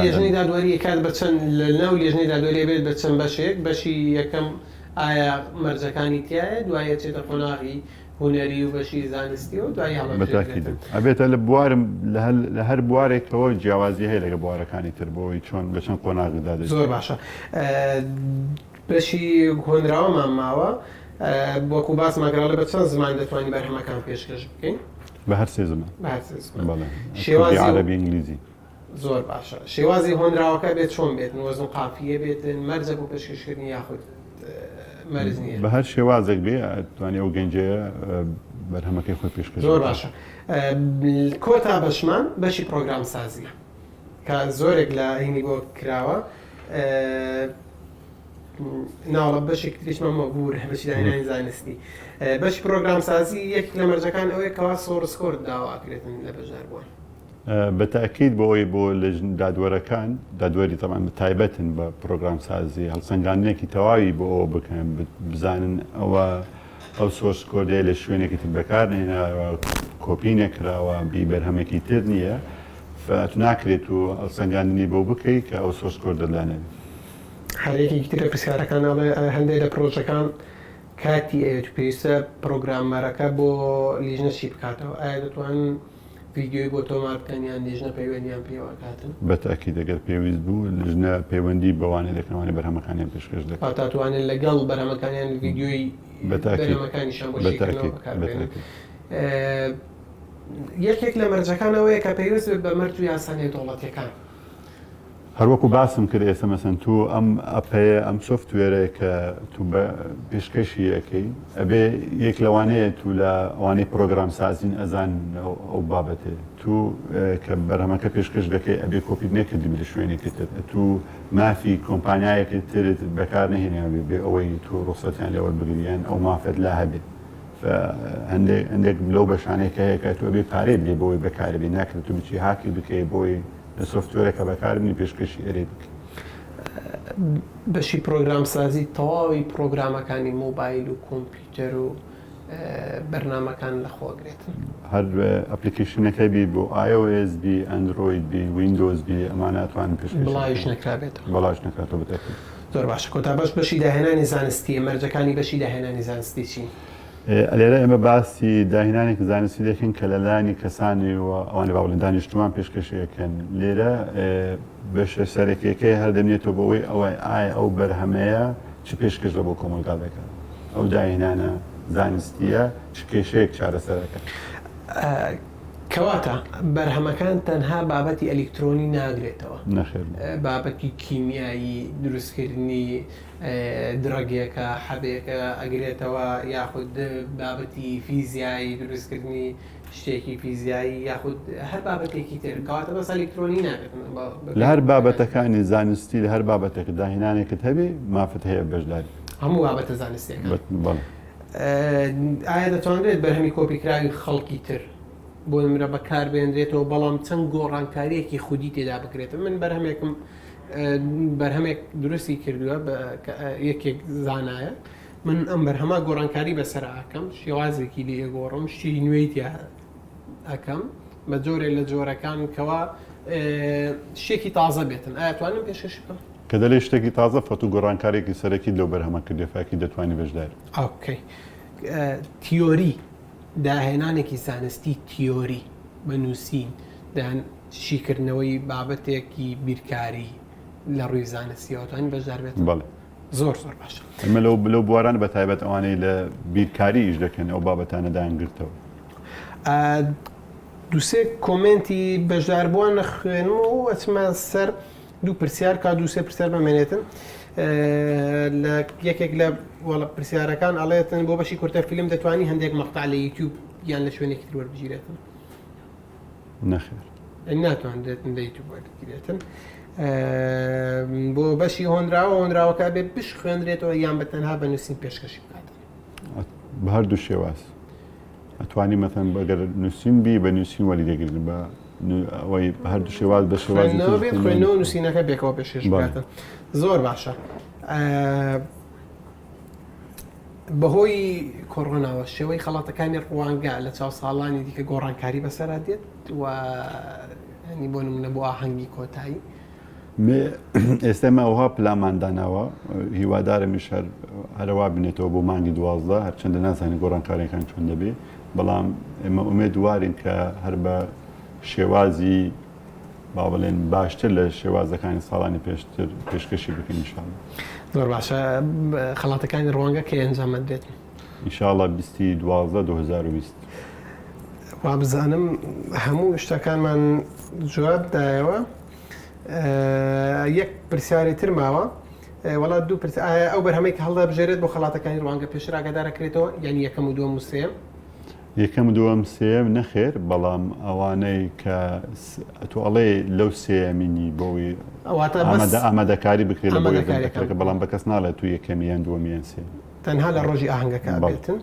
لێژنەی دادوەری کات بە چەند لە ناو لێژنەی دادوەری بێت بە چەند بەشێک بەشی یەکەم ئایا مەرجەکانی تایە دوایە چێتە قۆناغی هونەری و بەشی زانستی و دوای
بەتاکیدن ئەبێتە لە بوارم لە هەر بوارێکەوە جیاوازی هەیە لەگە بوارەکانی تر بۆی چۆن بە چەند قۆناغدا دێت.
زۆر باشە بەشی هۆنراوەمان ماوە وەکو باسماگرراڵە بە چەند زمان دەتوانین بەرهەمەکان پێشکەش بکەین
بە هەر سێ زمان
شێوازی
عەرەبی ئینگلیزی.
زۆر باشە شێوازی هۆنراوەکە بێت چۆن بێتن وەزن قافیە بێتن مەرجە بۆ پێشکەشکردنی یاخود مەرز نییە
بە هەر شێوازێک بێ توانێت ئەو گەنجەیە بەرهەمەکەی خۆی پێشکەش.
زۆر باشە کۆتا بەشمان بەشی پرۆگرام سازیە کە زۆرێک لە هینی بۆ کراوە ناوڵە بەشێک تریشمەمە بوور بەشی داهێنانی زانستی بەشی پرۆگرام سازی یەک لە مەرجەکان ئەوەیە کەوا سۆرسکۆر داواکرێتن لە بەژاربوون.
بەتاکید بۆ ئەوی بۆ لە دادوەرەکان دادوەری تەمان تایبەتن بە پرۆگرام سازی هەڵسەنگاندنێکی تەواوی بۆ ئەوە بکەن بزانن ئەوە ئەو سۆرس کۆدەیە لە شوێنێکی تر بەکارهێناوە کۆپی نەکراوە بی بەرهەمێکی تر نییە تو ناکرێت و هەڵسەنگاندنی بۆ بکەیت کە ئەو سۆرس کۆد دەدانێت.
هەرێکی ترە پرسیارەکانڵێ هەندێک لە پرۆژەکان کاتی ئەوێت پێویستە پرۆگرامەرەکە بۆ لیژنەشی بکاتەوە ئایا دەتوانن ویددیۆی بۆ تۆمار بکەن یان لیژنە پەیوەندیان پێوەکاتن
بەتاکید دەگەر پێویست بوو لیژنە پەیوەندی بەوانێ دەکەوانێ بەرهەمەکانیان پێشکەش دەکات
تاتوانێت لەگەڵ بەرهەمەکانیان ویددیۆی بەرهەمەکانیشان بۆ یەکێک لە مەرجەکانەوەیە کە پێویست بە مەرج و یاسانەی دەوڵەتیەکان
هەروەکو باسم کرد ئێستا مەسەن تو ئەم ئەپەیە ئەم سۆفتوێرەیە کە تو بە پێشکەشی یەکەی ئەبێ یەک لەوانەیە تو لە ئەوانەی پرۆگرام سازین ئەزان ئەو بابەتێ تو کە بەرهەمەکە پێشکەش دەکەی ئەبێ کۆپی نەکردی لە شوێنێکی تر تو مافی کۆمپانیایەکی ترت بەکار نهێنێ بێ ئەوەی تو ڕوخسەتیان لێوە بگریان ئەو مافەت لا هەبێت هەندێک لەو بەشانێکە هەیە کە تو ئەبێ پارێ بێ بۆی بەکاربێ ناکرێت تو بچی هاکی بکەی بۆی لە سۆفتوێرەکە بەکاربنی پێشکەشی ئەرێ بکە.
بەشی پرۆگرام سازی تەواوی پرۆگرامەکانی مۆبایل و کۆمپیوتەر و بەرنامەکان لەخۆگرێتن
هەر ئەپلیکیشنەکەی بی بۆ iOS بی ئەندروید بی ویندۆز بی ئەمانەتوان
بڵاویش نەکرابێتەوە
بەڵاش نکاتەوە بەتاکید.
زۆر باشە کۆتا بەشی داهێنانی زانستی مەرجەکانی بەشی داهێنانی زانستی چی؟
لێرە ئێمە باسی داهێنانێک زانستی دەکەین کە لەلایەنی کەسانی و ئەوانە باوڵێن دانیشتومان پێشکەشەکەن لێرە بەشە سەرەکیەکەی هەردەمێتەوە بەوەی ئەوەی ئایا ئەو بەرهەمەیە چ پێشکەش لە بۆ کۆمەلگا دەکات ئەو داهێنانە زانستیە چ کێشەیەک چارەسەرەکە.
کەواتە بەرهەمەکان تەنها بابەتی ئەلکترۆنی ناگرێتەوە
نەخێر
بابەتی کیمیایی دروستکردنی درەگێکە حەبێکە ئەگرێتەوە یاخود بابەتی فیزیایی دروستکردنی شتێکی فیزیایی یاخود هەر بابەتێکی تر کەواتە بەس ئەلکترۆنی ناگرێتن
لە هەر بابەتەکانی زانستی لە هەر بابەتێک داهێنانێکت هەبێ مافت هەیە بەشداری
هەموو بابەتە زانستیەکان. ئایا دەتوانرێت بەرهەمی کۆپیکراوی خەڵکی تر بۆ نمرە بەکاربێنرێتەوە بەڵام چەند گۆڕانکاریەکی خودی تێدا بکرێتەوە من بەرهەمێک درستی کردووە یەکێک زانایە من ئەم بەرهەما گۆڕانکاری بەسەر ئەکەم شێوازێکی لێ گۆڕم شتی نوێیتی ئەەکەم بە جۆرێک لە جۆرەکان کەوا شتێکی تازە بێتن ئایا توانم پێشکەش بکەم
کە دەڵێ شتێکی تازە فەت و گۆڕانکارێکی سەرەکی لەو بەرهەمە کردێفاکی دەتوانانی بەشدار.
ئۆکەی تیۆری داهێنانێکی زانستی تیۆری بە نووسین شیکردنەوەی بابەتێکی بیرکاری لە ڕووی زانستیەوەتوانین بەشدار بێت.
بەڵێ
زۆر زۆر باشە.
ئەمە لەو بواران بە تایبەت ئەوانەی لە بیرکاری ئیش دەکەن ئەو بابەتانە داهێنگرتەوە.
دووسێ کۆمنتی بەشداربووان نەخوێنم و ئەچمە سەر دوو پرسیار کا دووسێ پرسیار بمێنێتن لە یەکێک لە وەڵە پرسیارەکان ئەڵێتن بۆ بەشی کورتە فیلم دەتوانی هەندێک مەقطع لە یوتیوب یان لە شوێنێکی وەربگیرێتن
نەخێر
ناتوانێتن لە یوتیوب وەربگیرێتن بۆ بەشی هۆنراوەکە بێت بش خوێنرێتەوە یان بە تەنها بە نووسین پێشکەشی بکاتن
بە هەردوو شێواز ئەتوانی مەتەن بەگەر نووسین بی بە نووسین وەلی دەگرن بە ئەوەی هەردوو شێواز بە
خوێندنەوە بێت خوێندنەوە نووسینەکە بێکەوە پێشکەش بکاتن زۆر باشە بەهۆی کۆڕۆناوە شێوەی خەڵاتەکانی ڕوانگە لە چاو ساڵانی دیکە گۆڕانکاری بەسەرا دێت و هەنی بۆ نمونە بۆ ئاهەنگی کۆتایی
ئێستێمە ئەوها پلامانداناوە هیوادارمیش هەرەوا بنێتەوە بۆ مانگی 12 هەرچەندە نازانانی گۆڕانکاریەکان چۆن دەبێت بەڵام ئێمە ئومێدوارین کە هەر بە شێوازی با بڵێن باشتر لە شێوازەکانی ساڵانی پێشتر پێشکەشی بکەین ئینشاڵڵا
زۆر باشە خەڵاتەکانی ڕوانگە کە ئەنجامە دێت
ئینشاڵڵا 12 2020
وا بزانم هەموو شتەکانمان جواب دایەوە یەک پرسیاری تر ماوە وڵات دوو ئەو بەرهەمەی کە هەڵدا بژێرێت بۆ خەڵاتەکانی ڕوانگە پێشتر ئاگادارەکرێتەوە یعنی یەکەم و دووەم و سێم
یەکەم دووەم سێم نەخێر بەڵام ئەوانەی کە تۆ ئەڵێ لەو سێمینی بۆی ئامادەکاری بکرێت لە بۆ یەکەمەکە بەڵام بە کەس ناڵێت تو یەکەمیان دووەمیان سێ
تەنها لە ڕۆژی ئاهەنگەکە بێتن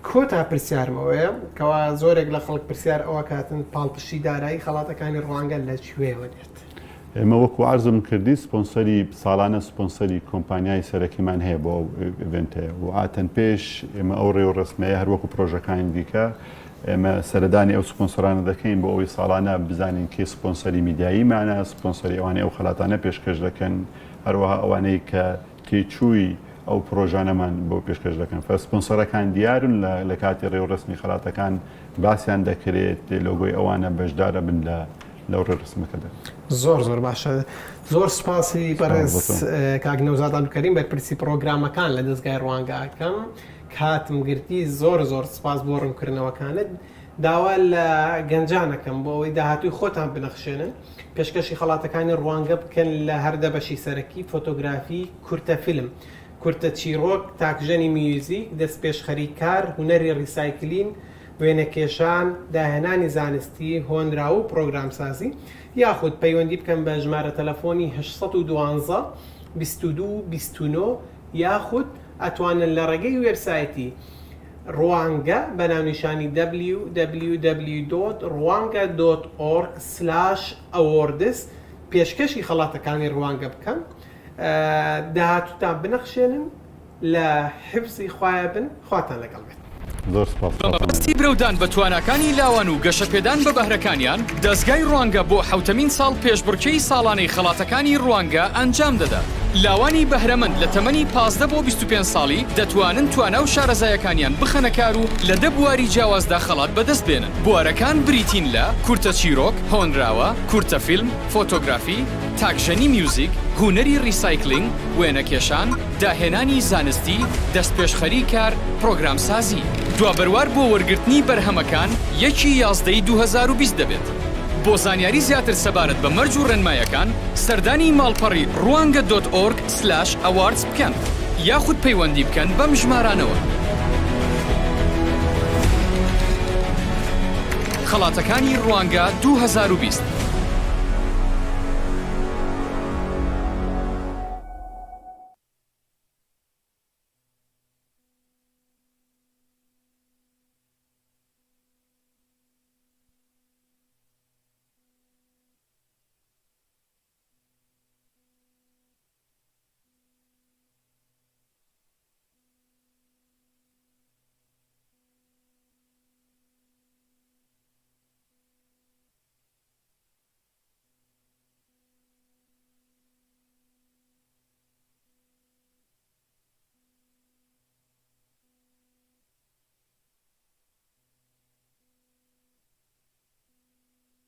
کۆتا پرسیارمەوەیە کەوا زۆرێک لە خەڵک پرسیار ئەوە کاتن پاڵپشتی دارایی خەڵاتەکانی ڕوانگە لە کوێوە دێت
ئێمە وەکو عرضم کردی سپۆنسەری ساڵانە سپۆنسەری کۆمپانیای سەرەکیمان هەیە بۆ ئێڤنتەیە و ئاتەن پێش ئێمە ئەو ڕێو ڕسمەیە هەر وەکو پرۆژەکانی دیکە ئێمە سەردانی ئەو سپۆنسۆرانە دەکەین بۆ ئەوەی ساڵانە بزانین کێ سپۆنسەری میدیاییمانە سپۆنسەری ئەوانەی ئەو خەڵاتانە پێشکەش دەکەن هەروەها ئەوانەی کە تێچووی ئەو پرۆژانەمان بۆ پێشکەش دەکەن سپۆنسەرەکان دیارن لە کاتی ڕێوڕسمی خەڵاتەکان باسییان دەکرێت لۆگۆی ئەوانە بەشدارە بن لەو ڕێوڕسمەکەدا
زۆر باشە زۆر سپاسی بەڕێز کاک نەوزاد کەریم بەرپرسی پرۆگرامەکان لە دەستگای ڕوانگەکەم کاتم گرتی زۆر سپاس بۆ ڕوونکردنەوەکانت داوا لە گەنجانەکەم بۆ ئەوەی داهاتوی خۆتان بنەخشێنن پێشکەشی خەڵاتەکانی ڕوانگە بکەن لە هەردە بەشی سەرەکی فۆتۆگرافی کورتە فیلم کورتە چیرۆک تاکژەنی میوزیک دەست پێشخەریکار هونەری ڕیسایکلین وێنەکێشان داهێنانی زانستی هۆنرا و پرۆگرامسازی یاخود پەیوەندی بکەن بە ژمارە تەلەفۆنی 812 22 29 یاخود ئەتوانن لە ڕێگەی وێبسایتی ڕوانگە بە ناونیشانی www.rwanga.org/awards پێشکەشی خەڵاتەکانی ڕوانگە بکەن داهاتوتان بنەخشێنن لە حفزی خوایە بن خواتان لەگەڵ بێت
زۆر سپاس
بەبستی برەودان بە توانەکانی لاوان و گەشەپێدان بە بەهرەکانیان دەستگای ڕوانگە بۆ حوتەمین ساڵ پێشبڕکێی ساڵانەی خەڵاتەکانی ڕوانگە ئەنجام دەدات. لاوانی بەهرەمەند لە تەمەنی 15 بۆ 25 ساڵی دەتوانن توانە و شارەزایەکانیان بخەنە کار و لە دەبواری جیاوازدا خەڵات بەدەست بێنن. بوارەکان بریتین لە کورتە چیرۆک، هۆنراوە، کورتە فیلم، فۆتۆگرافی، تاکژەنی میوزیک، هونەری ڕیسایکلینگ، وێنەکێشان، داهێنانی زانستی، دەستپێشخەری کار، پرۆگرامسازی. دوابەروار بۆ وەرگرتنی بەرهەمەکان 1/11/2020 دەبێت. بۆ زانیاری زیاتر سەبارەت بە مەرج و ڕێنمایەکان سەردانی ماڵپەڕی rwanga.org/awards بکەن یاخود پەیوەندی بکەن بەم ژمارانەوە. خەڵاتەکانی ڕوانگە 2020